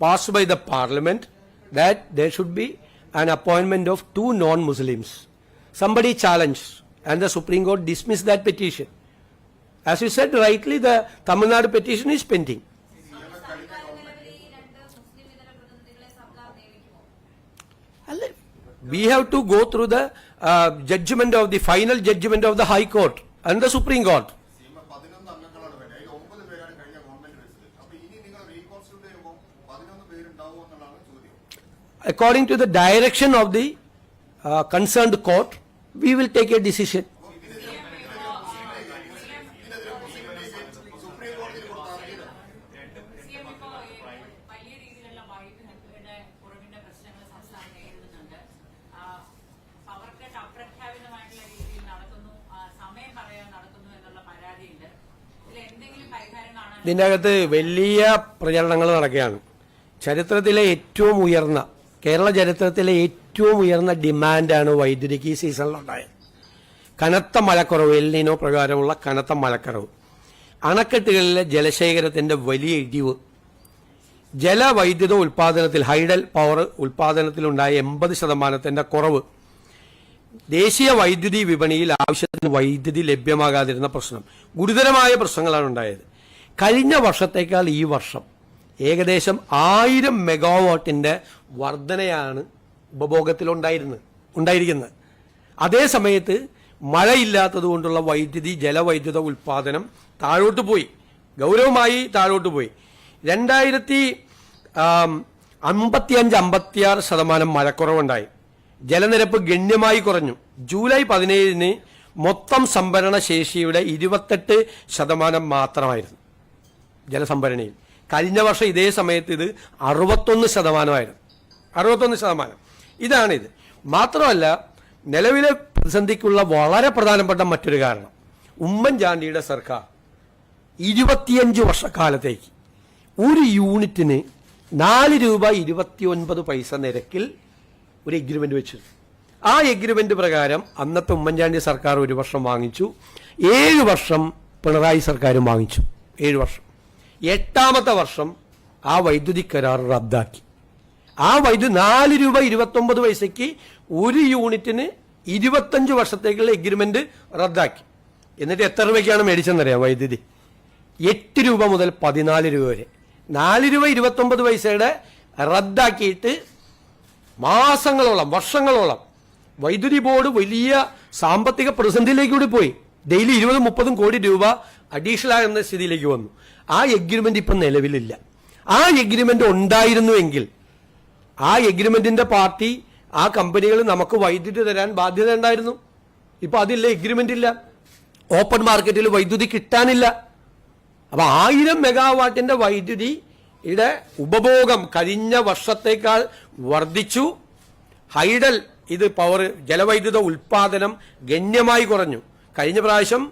passed by the Parliament that there should be an appointment of 2 non-Muslims. Somebody challenged and the Supreme Court dismissed that petition. As you said rightly, the Tamil Nadu petition is pending. We have to go through the judgment of the final judgment of the High Court and the Supreme Court. 11 അംഗങ്ങളാണ് വേണ്ടത്. അതിൽ 9 പേരാണ് കഴിഞ്ഞ government വെച്ചത്. അപ്പൊ ഇനി നിങ്ങൾ reconstitute ചെയ്യുമ്പോൾ 11 പേരുണ്ടാവും എന്നുള്ളതാണ് ചോദ്യം. According to the direction of the concerned court, we will take a decision. ഇതിൻ്റെ അകത്ത് വലിയ പ്രചരണങ്ങൾ നടക്കുകയാണ്. ചരിത്രത്തിലെ ഏറ്റവും ഉയർന്ന, കേരള ചരിത്രത്തിലെ ഏറ്റവും ഉയർന്ന ഡിമാൻഡാണ് വൈദ്യുതിക്ക് ഈ സീസണിലുണ്ടായത്. കനത്ത മഴക്കുറവ്, എൽ നിനോ പ്രകാരമുള്ള കനത്ത മഴക്കുറവ്, അണക്കെട്ടുകളിലെ ജലശേഖരത്തിൻ്റെ വലിയ ഇടിവ്, ജലവൈദ്യുത ഉൽപ്പാദനത്തിൽ, ഹൈഡൽ പവർ ഉൽപ്പാദനത്തിലുണ്ടായ 80% കുറവ്, ദേശീയ വൈദ്യുതി വിപണിയിൽ ആവശ്യത്തിന് വൈദ്യുതി ലഭ്യമാകാതിരുന്ന പ്രശ്നം, ഗുരുതരമായ പ്രശ്നങ്ങളാണ് ഉണ്ടായത്. കഴിഞ്ഞ വർഷത്തേക്കാൾ ഈ വർഷം ഏകദേശം 1000 മെഗാവാട്ടിന്റെ വർധനയാണ് ഉപഭോഗത്തിലുണ്ടായിരിക്കുന്നത്. അതേ സമയത്ത് മഴയില്ലാത്തത് കൊണ്ടുള്ള ജലവൈദ്യുത ഉൽപ്പാദനം താഴോട്ട് പോയി, ഗൗരവമായി താഴോട്ട് പോയി. 2055-56% മഴക്കുറവുണ്ടായി. ജലനിരപ്പ് ഗണ്യമായി കുറഞ്ഞു. ജൂലൈ 17 മൊത്തം സംഭരണ ശേഷിയുടെ 28% മാത്രമായിരുന്നു ജലസംഭരണിയിൽ. കഴിഞ്ഞ വർഷം ഇതേ സമയത്ത് ഇത് 61%. 61%. ഇതാണിത്. മാത്രമല്ല, നിലവിലെ പ്രതിസന്ധിക്കുള്ള വളരെ പ്രധാനപ്പെട്ട മറ്റൊരു കാരണം, ഉമ്മൻചാണ്ടിയുടെ സർക്കാർ 25 വർഷക്കാലത്തേക്ക് ഒരു യൂണിറ്റിന് 4 രൂപ 29 പൈസ നിരക്കിൽ ഒരു എഗ്രിമെന്റ് വെച്ചു. ആ എഗ്രിമെന്റ് പ്രകാരം അന്നത്തെ ഉമ്മൻചാണ്ടി സർക്കാർ 1 വർഷം വാങ്ങിച്ചു, 7 വർഷം പിണറായി സർക്കാരും വാങ്ങിച്ചു. 7 വർഷം. 8ാമത്തെ വർഷം ആ വൈദ്യുതി കരാർ റദ്ദാക്കി. ആ 4 രൂപ 29 പൈസയ്ക്ക് ഒരു യൂണിറ്റിന് 25 വർഷത്തേക്കുള്ള എഗ്രിമെന്റ് റദ്ദാക്കി. എന്നിട്ട് എത്ര രൂപയ്ക്കാണ് മേടിച്ചെന്നറിയാം വൈദ്യുതി? 8 രൂപ മുതൽ 14 രൂപ വരെ. 4 രൂപ 29 പൈസയുടെ റദ്ദാക്കിയിട്ട് മാസങ്ങളോളം, വർഷങ്ങളോളം വൈദ്യുതി ബോർഡ് വലിയ സാമ്പത്തിക പ്രതിസന്ധിയിലേക്ക് കൂടി പോയി. ഡെയിലി 20-30 കോടി രൂപ അഡീഷണൽ ആകുന്ന സ്ഥിതിയിലേക്ക് വന്നു. ആ എഗ്രിമെന്റ് ഇപ്പം നിലവിലില്ല. ആ എഗ്രിമെന്റ് ഉണ്ടായിരുന്നുവെങ്കിൽ ആ എഗ്രിമെന്റിന്റെ പാർട്ടി, ആ കമ്പനികൾ നമുക്ക് വൈദ്യുതി തരാൻ ബാധ്യത ഉണ്ടായിരുന്നു. ഇപ്പൊ അതില്ല, എഗ്രിമെന്റ് ഇല്ല. ഓപ്പൺ മാർക്കറ്റിൽ വൈദ്യുതി കിട്ടാനില്ല. അപ്പൊ 1000 മെഗാവാട്ടിന്റെ വൈദ്യുതിയുടെ ഉപഭോഗം കഴിഞ്ഞ വർഷത്തേക്കാൾ വർദ്ധിച്ചു. ഹൈഡൽ ഇത് പവർ ജലവൈദ്യുത ഉൽപാദനം ഗണ്യമായി കുറഞ്ഞു. കഴിഞ്ഞ പ്രാവശ്യം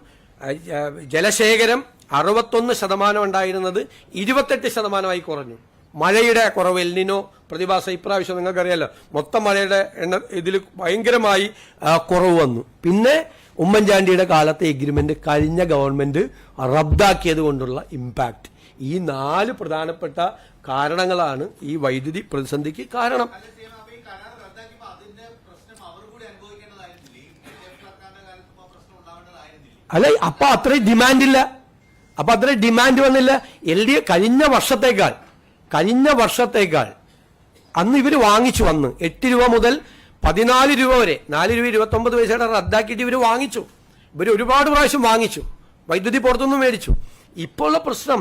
ജലശേഖരം 61% ഉണ്ടായിരുന്നത് 28% കുറഞ്ഞു. മഴയുടെ കുറവ്, എൽനിനോ പ്രതിഭാസം ഇപ്രാവശ്യം നിങ്ങൾക്കറിയാലോ, മൊത്തം മഴയുടെ ഇതിൽ ഭയങ്കരമായി കുറവ് വന്നു. പിന്നെ ഉമ്മൻചാണ്ടിയുടെ കാലത്തെ എഗ്രിമെന്റ് കഴിഞ്ഞ ഗവൺമെന്റ് റദ്ദാക്കിയത് കൊണ്ടുള്ള ഇമ്പാക്ട്. ഈ 4 പ്രധാനപ്പെട്ട കാരണങ്ങളാണ് ഈ വൈദ്യുതി പ്രതിസന്ധിക്ക് കാരണം. അല്ല, അപ്പൊ അത്രയും ഡിമാൻഡില്ല, അപ്പൊ അത്രയും ഡിമാൻഡ് വന്നില്ല. കഴിഞ്ഞ വർഷത്തേക്കാൾ അന്ന് ഇവർ വാങ്ങിച്ചു വന്ന് 8 രൂപ മുതൽ 14 രൂപ വരെ 4 രൂപ 29 പൈസയുടെ റദ്ദാക്കിയിട്ട് ഇവർ വാങ്ങിച്ചു. ഇവർ ഒരുപാട് പ്രാവശ്യം വാങ്ങിച്ചു, വൈദ്യുതി പുറത്തുനിന്ന് മേടിച്ചു. ഇപ്പോൾ ഉള്ള പ്രശ്നം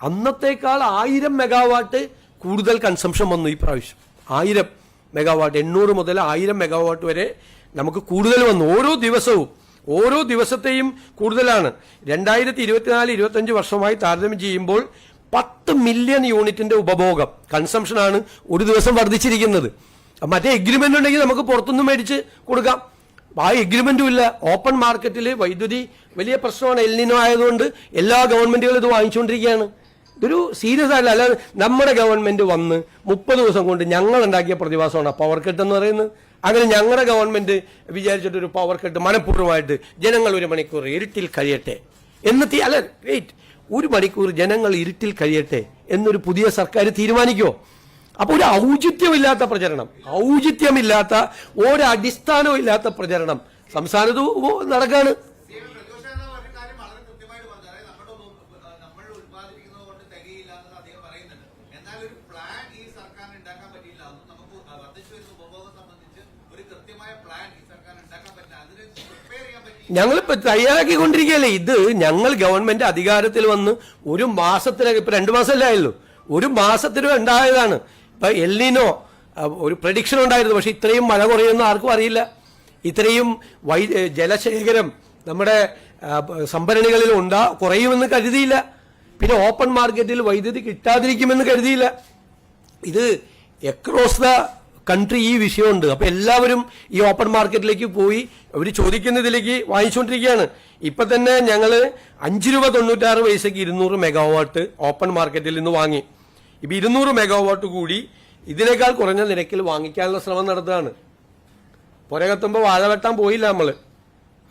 അന്നത്തേക്കാൾ 1000 മെഗാവാട്ട് കൂടുതൽ കൺസംഷൻ വന്നു ഈ പ്രാവശ്യം. 1000 മെഗാവാട്ട് 800 മുതൽ 1000 മെഗാവാട്ട് വരെ നമുക്ക് കൂടുതൽ വന്നു. ഓരോ ദിവസത്തെയും കൂടുതലാണ്. 2024-25 വർഷമായി താരതമ്യം ചെയ്യുമ്പോൾ 10 മില്യൺ യൂണിറ്റിന്റെ ഉപഭോഗം കൺസംഷനാണ് ഒരു ദിവസം വർദ്ധിച്ചിരിക്കുന്നത്. മറ്റേ എഗ്രിമെന്റ് ഉണ്ടെങ്കിൽ നമുക്ക് പുറത്തുനിന്ന് മേടിച്ച് കൊടുക്കാം. ആ എഗ്രിമെന്റും ഇല്ല. ഓപ്പൺ മാർക്കറ്റിൽ വൈദ്യുതി വലിയ പ്രശ്നമാണ്. എൽനിനോ ആയതുകൊണ്ട് എല്ലാ ഗവൺമെന്റുകളും ഇത് വാങ്ങിച്ചുകൊണ്ടിരിക്കുകയാണ്. ഇതൊരു സീരിയസ് ആയില്ല. അല്ലാതെ നമ്മുടെ ഗവൺമെന്റ് വന്ന് 30 ദിവസം കൊണ്ട് ഞങ്ങൾ ഉണ്ടാക്കിയ പ്രതിഭാസമാണ് പവർ കട്ട് എന്ന് പറയുന്നത്. അങ്ങനെ ഞങ്ങളുടെ ഗവൺമെന്റ് വിചാരിച്ചിട്ടൊരു പവർ കട്ട് മനഃപൂർവ്വമായിട്ട് ജനങ്ങൾ 1 മണിക്കൂർ ഇരുട്ടിൽ കഴിയട്ടെ എന്നിട്ട്, അല്ല വെയിറ്റ്, 1 മണിക്കൂർ ജനങ്ങൾ ഇരുട്ടിൽ കഴിയട്ടെ എന്നൊരു പുതിയ സർക്കാർ തീരുമാനിക്കുമോ? അപ്പൊ ഒരു ഔചിത്യമില്ലാത്ത പ്രചരണം, ഔചിത്യമില്ലാത്ത ഒരടിസ്ഥാനവും ഇല്ലാത്ത പ്രചരണം സംസ്ഥാനത്ത് നടക്കാണ്. ഞങ്ങളിപ്പോ തയ്യാറാക്കിക്കൊണ്ടിരിക്കുകയല്ലേ. ഇത് ഞങ്ങൾ ഗവൺമെന്റ് അധികാരത്തിൽ വന്ന് 1 മാസത്തിനകം, ഇപ്പൊ 2 മാസമല്ലേ ആയുള്ളൂ, 1 മാസത്തിനും ഉണ്ടായതാണ്. ഇപ്പൊ എൽനിനോ ഒരു പ്രഡിക്ഷൻ ഉണ്ടായിരുന്നു, പക്ഷെ ഇത്രയും മഴ കുറയുമെന്ന് ആർക്കും അറിയില്ല. ഇത്രയും ജലശേഖരം നമ്മുടെ സംഭരണികളിൽ കുറയുമെന്ന് കരുതിയില്ല. പിന്നെ ഓപ്പൺ മാർക്കറ്റിൽ വൈദ്യുതി കിട്ടാതിരിക്കുമെന്ന് കരുതിയില്ല. ഇത് അക്രോസ് ദ കൺട്രി ഈ വിഷയമുണ്ട്. അപ്പൊ എല്ലാവരും ഈ ഓപ്പൺ മാർക്കറ്റിലേക്ക് പോയി അവർ ചോദിക്കുന്നതിലേക്ക് വാങ്ങിച്ചുകൊണ്ടിരിക്കുകയാണ്. ഇപ്പൊ തന്നെ ഞങ്ങള് 5 രൂപ 96 പൈസക്ക് 200 മെഗാവാട്ട് ഓപ്പൺ മാർക്കറ്റിൽ നിന്ന് വാങ്ങി. ഇപ്പൊ 200 മെഗാവാട്ട് കൂടി ഇതിനേക്കാൾ കുറഞ്ഞ നിരക്കിൽ വാങ്ങിക്കാനുള്ള ശ്രമം നടത്തുകയാണ്. പുരകത്തുമ്പോ വാഴ വെട്ടാൻ പോയില്ല നമ്മള്.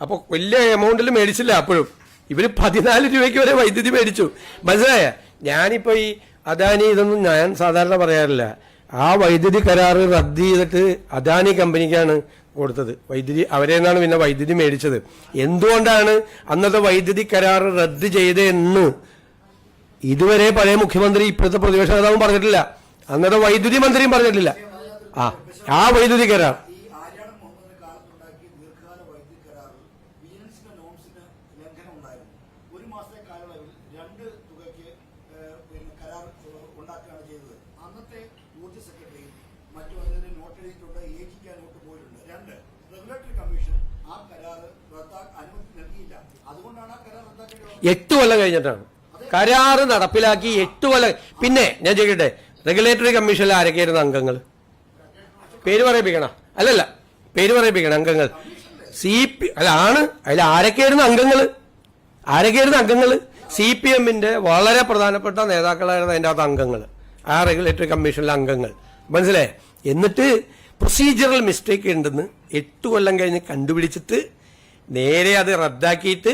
അപ്പൊ വലിയ എമൗണ്ടിൽ മേടിച്ചില്ല. അപ്പോഴും ഇവര് 14 രൂപയ്ക്ക് വരെ വൈദ്യുതി മേടിച്ചു. മനസ്സിലായ? ഞാനിപ്പോ ഈ അദാനി ഇതൊന്നും ഞാൻ സാധാരണ പറയാറില്ല. ആ വൈദ്യുതി കരാറ് റദ്ദ് ചെയ്തിട്ട് അദാനി കമ്പനിക്കാണ് കൊടുത്തത് വൈദ്യുതി. അവരെ നിന്നാണ് പിന്നെ വൈദ്യുതി മേടിച്ചത്. എന്തുകൊണ്ടാണ് അന്നത്തെ വൈദ്യുതി കരാറ് റദ്ദ് ചെയ്തതെന്ന് ഇതുവരെ പഴയ മുഖ്യമന്ത്രി ഇപ്പോഴത്തെ പ്രതിപക്ഷ നേതാവും പറഞ്ഞിട്ടില്ല, അന്നത്തെ വൈദ്യുതി മന്ത്രിയും പറഞ്ഞിട്ടില്ല. ആ വൈദ്യുതി കരാർ എട്ട് കൊല്ലം കഴിഞ്ഞിട്ടാണ് കരാറ് നടപ്പിലാക്കി. 8 കൊല്ലം. പിന്നെ ഞാൻ ചോദിക്കട്ടെ, റെഗുലേറ്ററി കമ്മീഷനിൽ ആരൊക്കെയായിരുന്നു അംഗങ്ങൾ? പേര് പറയിപ്പിക്കണം. അല്ലല്ല, പേര് പറയിപ്പിക്കണം അംഗങ്ങൾ. അതിൽ ആരൊക്കെയായിരുന്നു അംഗങ്ങൾ? CPM-ന്റെ വളരെ പ്രധാനപ്പെട്ട നേതാക്കളായിരുന്നു അതിൻ്റെ അകത്ത് അംഗങ്ങൾ, ആ റെഗുലേറ്ററി കമ്മീഷനിലെ അംഗങ്ങൾ. മനസ്സിലായേ? എന്നിട്ട് പ്രൊസീജിയറൽ മിസ്റ്റേക്ക് ഉണ്ടെന്ന് 8 കൊല്ലം കഴിഞ്ഞ് കണ്ടുപിടിച്ചിട്ട് നേരെ അത് റദ്ദാക്കിയിട്ട്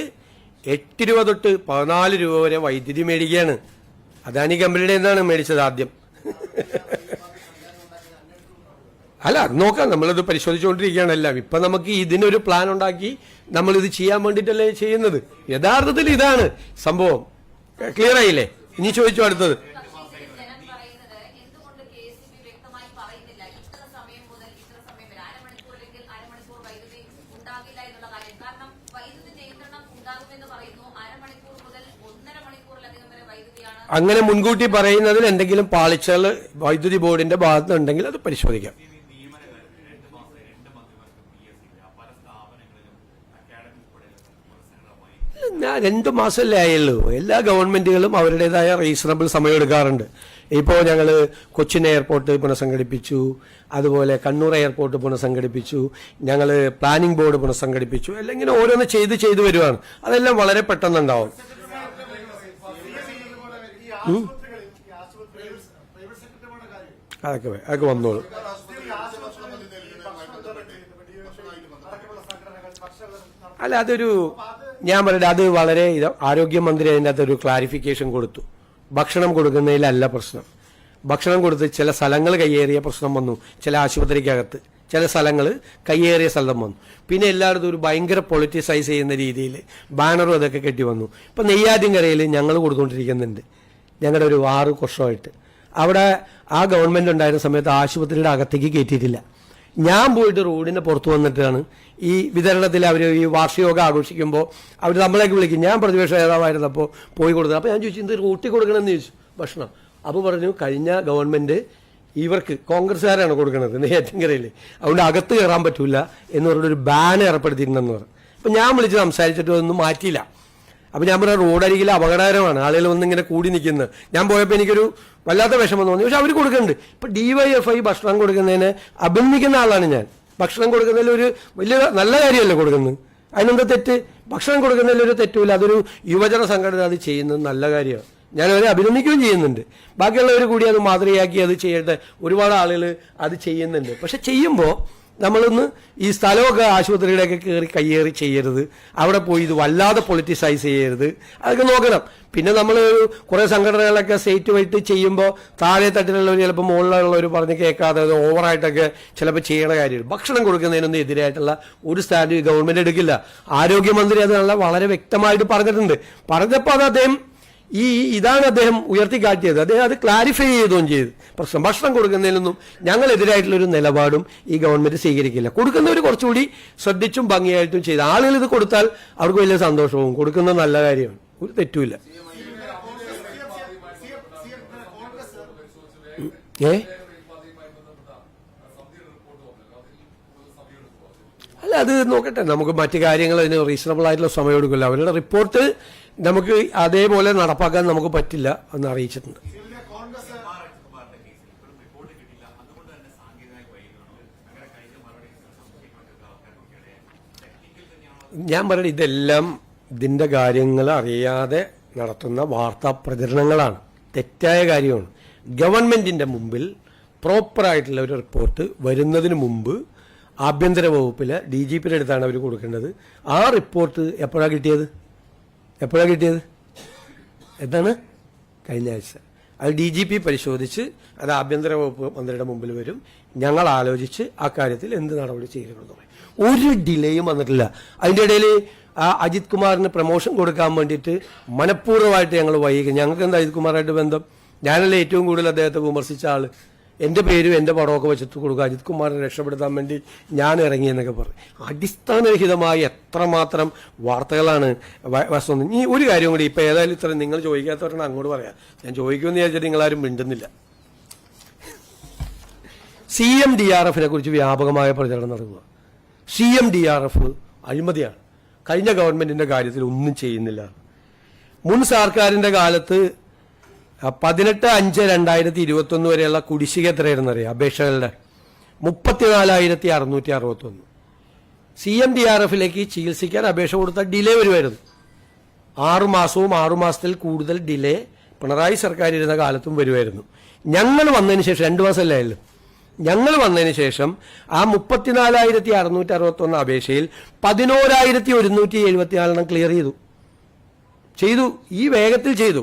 8 രൂപ തൊട്ട് 14 രൂപ വരെ വൈദ്യുതി മേടിക്കുകയാണ്. അദാനി കമ്പനിയുടെ എന്താണ് മേടിച്ചത് ആദ്യം? അല്ല, അത് നോക്കാം, നമ്മളിത് പരിശോധിച്ചുകൊണ്ടിരിക്കുകയാണ് എല്ലാം. ഇപ്പൊ നമുക്ക് ഇതിനൊരു പ്ലാൻ ഉണ്ടാക്കി നമ്മളിത് ചെയ്യാൻ വേണ്ടിയിട്ടല്ലേ ചെയ്യുന്നത്. യഥാർത്ഥത്തിൽ ഇതാണ് സംഭവം. ക്ലിയർ ആയില്ലേ? ഇനി ചോദിച്ചു അടുത്തത്. അങ്ങനെ മുൻകൂട്ടി പറയുന്നതിൽ എന്തെങ്കിലും പാളിച്ചകൾ വൈദ്യുതി ബോർഡിന്റെ ഭാഗത്തുനിന്നുണ്ടെങ്കിൽ അത് പരിശോധിക്കാം. ഞാൻ 2 മാസമല്ലേ ആയുള്ളൂ. എല്ലാ ഗവൺമെന്റുകളും അവരുടേതായ റീസണബിൾ സമയം എടുക്കാറുണ്ട്. ഇപ്പോൾ ഞങ്ങൾ കൊച്ചിൻ എയർപോർട്ട് പുനഃസംഘടിപ്പിച്ചു, അതുപോലെ കണ്ണൂർ എയർപോർട്ട് പുനഃസംഘടിപ്പിച്ചു, ഞങ്ങൾ പ്ലാനിംഗ് ബോർഡ് പുനഃസംഘടിപ്പിച്ചു. എല്ലാം ഇങ്ങനെ ഓരോന്ന് ചെയ്ത് വരുവാണ്. അതെല്ലാം വളരെ പെട്ടെന്നുണ്ടാവും. അതൊക്കെ വന്നോളൂ. അല്ല, ഞാൻ പറയട്ടെ, അത് വളരെ ആരോഗ്യമന്ത്രി അതിൻ്റെ അകത്തൊരു ക്ലാരിഫിക്കേഷൻ കൊടുത്തു. ഭക്ഷണം കൊടുക്കുന്നതിലല്ല പ്രശ്നം. ഭക്ഷണം കൊടുത്ത് ചില സ്ഥലങ്ങൾ കയ്യേറിയ പ്രശ്നം വന്നു. ചില ആശുപത്രിക്കകത്ത് ചില സ്ഥലങ്ങൾ കയ്യേറിയ സ്ഥലം വന്നു. പിന്നെ എല്ലായിടത്തും ഒരു ഭയങ്കര പൊളിറ്റിസൈസ് ചെയ്യുന്ന രീതിയിൽ ബാനറും അതൊക്കെ കെട്ടി വന്നു. ഇപ്പം നെയ്യാറ്റിൻകരയിൽ ഞങ്ങൾ കൊടുത്തുകൊണ്ടിരിക്കുന്നുണ്ട്. ഞങ്ങളുടെ ഒരു 6 വർഷമായിട്ട് അവിടെ ആ ഗവൺമെന്റ് ഉണ്ടായിരുന്ന സമയത്ത് ആശുപത്രിയുടെ അകത്തേക്ക് കയറ്റിയിട്ടില്ല. ഞാൻ പോയിട്ട് റോഡിന് പുറത്ത് വന്നിട്ടാണ് ഈ വിതരണത്തിൽ അവർ ഈ വാർഷികമൊക്കെ ആഘോഷിക്കുമ്പോൾ അവർ നമ്മളേക്ക് വിളിക്കും. ഞാൻ പ്രതിപക്ഷ നേതാവായിരുന്നപ്പോൾ പോയി കൊടുത്തത്. അപ്പോൾ ഞാൻ ചോദിച്ചു, ഇത് റൂട്ടിൽ കൊടുക്കണമെന്ന് ചോദിച്ചു ഭക്ഷണം. അപ്പോൾ പറഞ്ഞു, കഴിഞ്ഞ ഗവൺമെന്റ് ഇവർക്ക് കോൺഗ്രസ്സുകാരാണ് കൊടുക്കുന്നത് നെയ്യാറ്റിൻകരയിൽ, അതുകൊണ്ട് അകത്ത് കയറാൻ പറ്റൂല എന്ന് പറഞ്ഞൊരു ബാൻ ഏർപ്പെടുത്തിയിട്ടുണ്ടെന്ന് പറഞ്ഞു. അപ്പം ഞാൻ വിളിച്ച് സംസാരിച്ചിട്ട് ഒന്നും മാറ്റിയില്ല. അപ്പം ഞാൻ പറഞ്ഞ റോഡരികിൽ അപകടകരമാണ്, ആളുകൾ വന്നിങ്ങനെ കൂടി നിൽക്കുന്നത്. ഞാൻ പോയപ്പോൾ എനിക്കൊരു വല്ലാത്ത വിഷമം തോന്നി. പക്ഷെ അവർ കൊടുക്കുന്നുണ്ട്. ഇപ്പം DYFI ഭക്ഷണം കൊടുക്കുന്നതിന് അഭിനന്ദിക്കുന്ന ആളാണ് ഞാൻ. ഭക്ഷണം കൊടുക്കുന്നതിൽ ഒരു വലിയ നല്ല കാര്യമല്ലേ കൊടുക്കുന്നത്, അതിനെന്താ തെറ്റ്? ഭക്ഷണം കൊടുക്കുന്നതിൽ ഒരു തെറ്റുമില്ല. അതൊരു യുവജന സംഘടന അത് ചെയ്യുന്നത് നല്ല കാര്യമാണ്. ഞാനവരെ അഭിനന്ദിക്കുകയും ചെയ്യുന്നുണ്ട്. ബാക്കിയുള്ളവർ കൂടി അത് മാതൃകയാക്കി അത് ചെയ്യട്ടെ. ഒരുപാട് ആളുകൾ അത് ചെയ്യുന്നുണ്ട്. പക്ഷെ ചെയ്യുമ്പോൾ നമ്മളൊന്ന് ഈ സ്ഥലമൊക്കെ ആശുപത്രിയുടെയൊക്കെ കയ്യേറി ചെയ്യരുത്. അവിടെ പോയി ഇത് വല്ലാതെ പൊളിറ്റിസൈസ് ചെയ്യരുത്. അതൊക്കെ നോക്കണം. പിന്നെ നമ്മൾ കുറേ സംഘടനകളൊക്കെ സ്റ്റേറ്റ് വൈറ്റ് ചെയ്യുമ്പോൾ താഴെ തട്ടിലുള്ളവർ ചിലപ്പോൾ മുകളിലുള്ളവർ പറഞ്ഞ് കേൾക്കാതെ ഓവറായിട്ടൊക്കെ ചിലപ്പോൾ ചെയ്യണ കാര്യമാണ്. ഭക്ഷണം കൊടുക്കുന്നതിനൊന്നും എതിരായിട്ടുള്ള ഒരു സ്റ്റാൻഡ് ഗവൺമെന്റ് എടുക്കില്ല. ആരോഗ്യമന്ത്രി അത് വളരെ വ്യക്തമായിട്ട് പറഞ്ഞിട്ടുണ്ട്. പറഞ്ഞപ്പോൾ അത് അദ്ദേഹം ഇതാണ് അദ്ദേഹം ഉയർത്തിക്കാട്ടിയത്. അദ്ദേഹം അത് ക്ലാരിഫൈ ചെയ്തുകയും ചെയ്തു. പ്രശ്നം ഭക്ഷണം കൊടുക്കുന്നതിലൊന്നും ഞങ്ങളെതിരായിട്ടുള്ളൊരു നിലപാടും ഈ ഗവൺമെന്റ് സ്വീകരിക്കില്ല. കൊടുക്കുന്നവർ കുറച്ചുകൂടി ശ്രദ്ധിച്ചും ഭംഗിയായിട്ടും ചെയ്ത് ആളുകൾ ഇത് കൊടുത്താൽ അവർക്ക് വലിയ സന്തോഷവും. കൊടുക്കുന്നത് നല്ല കാര്യമാണ്, ഒരു തെറ്റുമില്ല. അല്ല, അത് നോക്കട്ടെ, നമുക്ക് മറ്റു കാര്യങ്ങൾ അതിന് റീസണബിൾ ആയിട്ടുള്ള സമയം എടുക്കില്ല. അവരുടെ റിപ്പോർട്ട് നമുക്ക് അതേപോലെ നടപ്പാക്കാൻ നമുക്ക് പറ്റില്ല എന്ന് അറിയിച്ചിട്ടുണ്ട്. ഞാൻ പറയുന്നത് ഇതെല്ലാം ഇതിന്റെ കാര്യങ്ങൾ അറിയാതെ നടത്തുന്ന വാർത്താ പ്രചരണങ്ങളാണ്, തെറ്റായ കാര്യമാണ്. ഗവൺമെന്റിന്റെ മുമ്പിൽ പ്രോപ്പറായിട്ടുള്ള ഒരു റിപ്പോർട്ട് വരുന്നതിന് മുമ്പ് ആഭ്യന്തര വകുപ്പിലെ DGPയുടെ അടുത്താണ് അവർ കൊടുക്കേണ്ടത്. ആ റിപ്പോർട്ട് എപ്പോഴാണ് കിട്ടിയത്? എന്താണ്? കഴിഞ്ഞ ആഴ്ച. അത് DGP പരിശോധിച്ച് അത് ആഭ്യന്തര വകുപ്പ് മന്ത്രിയുടെ മുമ്പിൽ വരും. ഞങ്ങൾ ആലോചിച്ച് ആ കാര്യത്തിൽ എന്ത് നടപടി ചെയ്യണമെന്ന് പറയും. ഒരു ഡിലേയും വന്നിട്ടില്ല. അതിൻ്റെ ഇടയിൽ അജിത് കുമാറിന് പ്രമോഷൻ കൊടുക്കാൻ വേണ്ടിയിട്ട് മനഃപൂർവ്വമായിട്ട് ഞങ്ങൾ വൈകി. ഞങ്ങൾക്ക് എന്താ അജിത് കുമാറായിട്ട് ബന്ധം? ഞാനല്ലേ ഏറ്റവും കൂടുതൽ അദ്ദേഹത്തെ വിമർശിച്ച ആള്. എൻ്റെ പേരും എൻ്റെ പടമൊക്കെ വെച്ചിട്ട് കൊടുക്കുക, അജിത് കുമാറിനെ രക്ഷപ്പെടുത്താൻ വേണ്ടി ഞാൻ ഇറങ്ങിയെന്നൊക്കെ പറഞ്ഞു. അടിസ്ഥാനരഹിതമായി എത്രമാത്രം വാർത്തകളാണ് വസ്തുത. ഈ ഒരു കാര്യം കൂടി, ഇപ്പം ഏതായാലും ഇത്ര നിങ്ങൾ ചോദിക്കാത്തവരാണ് അങ്ങോട്ട് പറയാം. ഞാൻ ചോദിക്കുമെന്ന് വിചാരിച്ചിട്ട് നിങ്ങളാരും മിണ്ടുന്നില്ല. CMDRFനെ കുറിച്ച് വ്യാപകമായ പ്രചരണം നടക്കുക. CMDRF അഴിമതിയാണ്. കഴിഞ്ഞ ഗവൺമെന്റിന്റെ കാര്യത്തിൽ ഒന്നും ചെയ്യുന്നില്ല. മുൻ സർക്കാരിന്റെ കാലത്ത് 18/5/2021 വരെയുള്ള കുടിശ്ശിക എത്രയായിരുന്നു അറിയാം? അപേക്ഷകളുടെ 34,661. CMDRFിലേക്ക് ചികിത്സിക്കാൻ അപേക്ഷ കൊടുത്താൽ ഡിലേ വരുമായിരുന്നു. 6 മാസവും 6 മാസത്തിൽ കൂടുതൽ ഡിലേ പിണറായി സർക്കാർ ഇരുന്ന കാലത്തും വരുമായിരുന്നു. ഞങ്ങൾ വന്നതിന് ശേഷം 2 മാസമല്ലേ ആയല്ലോ. ഞങ്ങൾ വന്നതിന് ശേഷം ആ 34,661 അപേക്ഷയിൽ 11,174 ക്ലിയർ ചെയ്തു. ഈ വേഗത്തിൽ ചെയ്തു.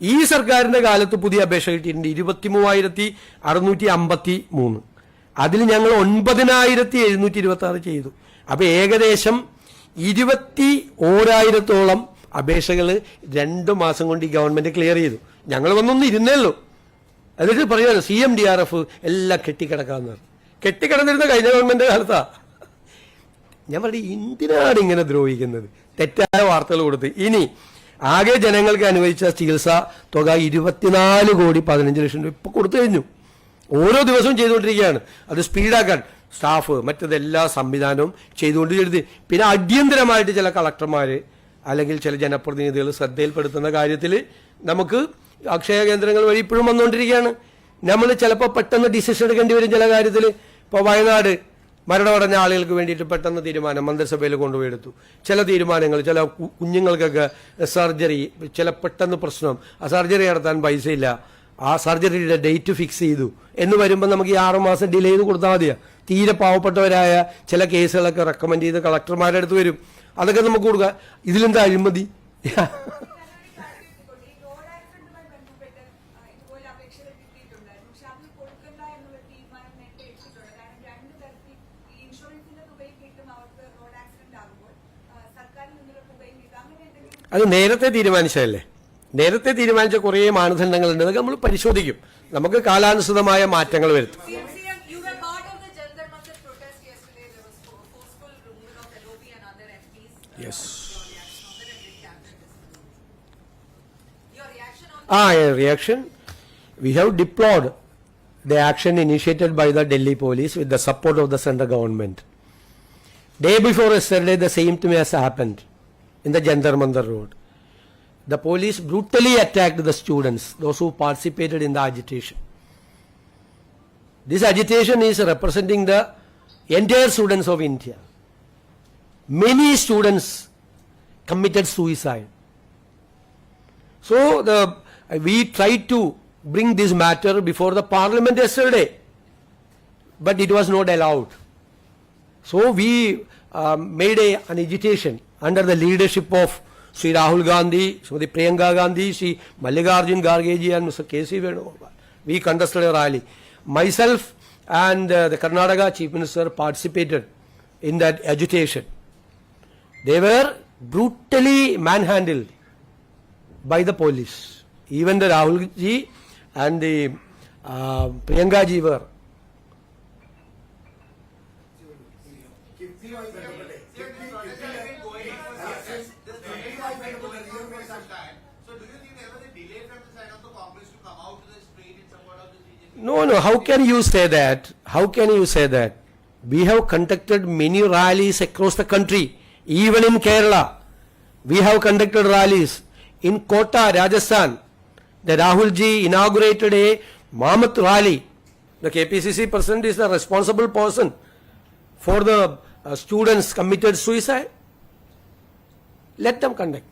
ഈ സർക്കാരിന്റെ കാലത്ത് പുതിയ അപേക്ഷ കിട്ടിയിട്ടുണ്ട് 23,653. അതിൽ ഞങ്ങൾ 9,726 ചെയ്തു. അപ്പൊ ഏകദേശം 21,000-ഓളം അപേക്ഷകൾ 2 മാസം കൊണ്ട് ഈ ഗവൺമെന്റ് ക്ലിയർ ചെയ്തു. ഞങ്ങൾ വന്നൊന്നും ഇരുന്നേയുള്ളൂ. എന്നിട്ട് പറയുമല്ലോ CMDRF എല്ലാം കെട്ടിക്കിടക്കാന്ന്. കെട്ടിക്കിടന്നിരുന്ന കഴിഞ്ഞ ഗവൺമെന്റ് കാലത്താ. ഞാൻ പറഞ്ഞു, എന്തിനാണ് ഇങ്ങനെ ദ്രോഹിക്കുന്നത്? തെറ്റായ വാർത്തകൾ കൊടുത്ത്. ഇനി ആകെ ജനങ്ങൾക്ക് അനുവദിച്ച ചികിത്സാ തുക 24,15,00,000 രൂപ ഇപ്പൊ കൊടുത്തു കഴിഞ്ഞു. ഓരോ ദിവസവും ചെയ്തുകൊണ്ടിരിക്കുകയാണ്. അത് സ്പീഡാക്കാൻ സ്റ്റാഫ് മറ്റതെല്ലാ സംവിധാനവും ചെയ്തുകൊണ്ട്. പിന്നെ അടിയന്തരമായിട്ട് ചില കളക്ടർമാര് അല്ലെങ്കിൽ ചില ജനപ്രതിനിധികൾ ശ്രദ്ധയിൽപ്പെടുത്തുന്ന കാര്യത്തിൽ നമുക്ക് അക്ഷയ കേന്ദ്രങ്ങൾ വഴി ഇപ്പോഴും വന്നുകൊണ്ടിരിക്കുകയാണ്. നമ്മൾ ചിലപ്പോൾ പെട്ടെന്ന് ഡിസിഷൻ എടുക്കേണ്ടി വരും ചില കാര്യത്തിൽ. ഇപ്പോൾ വയനാട് മരണമടഞ്ഞ ആളുകൾക്ക് വേണ്ടിയിട്ട് പെട്ടെന്ന് തീരുമാനം മന്ത്രിസഭയിൽ കൊണ്ടുപോയി എടുത്തു. ചില തീരുമാനങ്ങൾ, ചില കുഞ്ഞുങ്ങൾക്കൊക്കെ സർജറി, ചില പെട്ടെന്ന് പ്രശ്നം, ആ സർജറി നടത്താൻ പൈസയില്ല, ആ സർജറിയുടെ ഡേറ്റ് ഫിക്സ് ചെയ്തു എന്ന് വരുമ്പോൾ നമുക്ക് ഈ 6 മാസം ഡിലേ ചെയ്ത് കൊടുത്താൽ മതിയാ. തീരെ പാവപ്പെട്ടവരായ ചില കേസുകളൊക്കെ റെക്കമെൻഡ് ചെയ്ത് കളക്ടർമാരുടെ അടുത്ത് വരും, അതൊക്കെ നമുക്ക് കൊടുക്കാം. ഇതിലെന്താ അഴിമതി? അത് നേരത്തെ തീരുമാനിച്ചതല്ലേ. നേരത്തെ തീരുമാനിച്ച കുറേ മാനദണ്ഡങ്ങളുണ്ട്, അതൊക്കെ നമ്മൾ പരിശോധിക്കും. നമുക്ക് കാലാനുസൃതമായ മാറ്റങ്ങൾ വരുത്തും. You were part of the Jantar Mantar protest yesterday. There was forceful removal of LOP and other MPs. Yes. Your reaction on that? A reaction. We have deplored the action initiated by the Delhi police with the support of the central government. Day before yesterday, the same thing has happened in the Jantar Mantar road. The police brutally attacked the students, those who participated in the agitation. This agitation is representing the entire students of India. Many students committed suicide. So we tried to bring this matter before the parliament yesterday, but it was not allowed. So we made an agitation under the leadership of Sri Rahul Gandhi, Srimati Priyanka Gandhi, Sri Mallikarjun Kharge ji and Mr. K.C. Venugopal. We conducted a rally. Myself and the Karnataka Chief Minister participated in that agitation. They were brutally manhandled by the police. Even the Rahul ji and the Priyanka ji were. No, how can you say that? How can you say that? We have conducted many rallies across the country, even in Kerala. We have conducted rallies in Kota, Rajasthan. The Rahul ji inaugurated a Mammoth rally. The KPCC president is the responsible person for the students committed suicide. Let them conduct.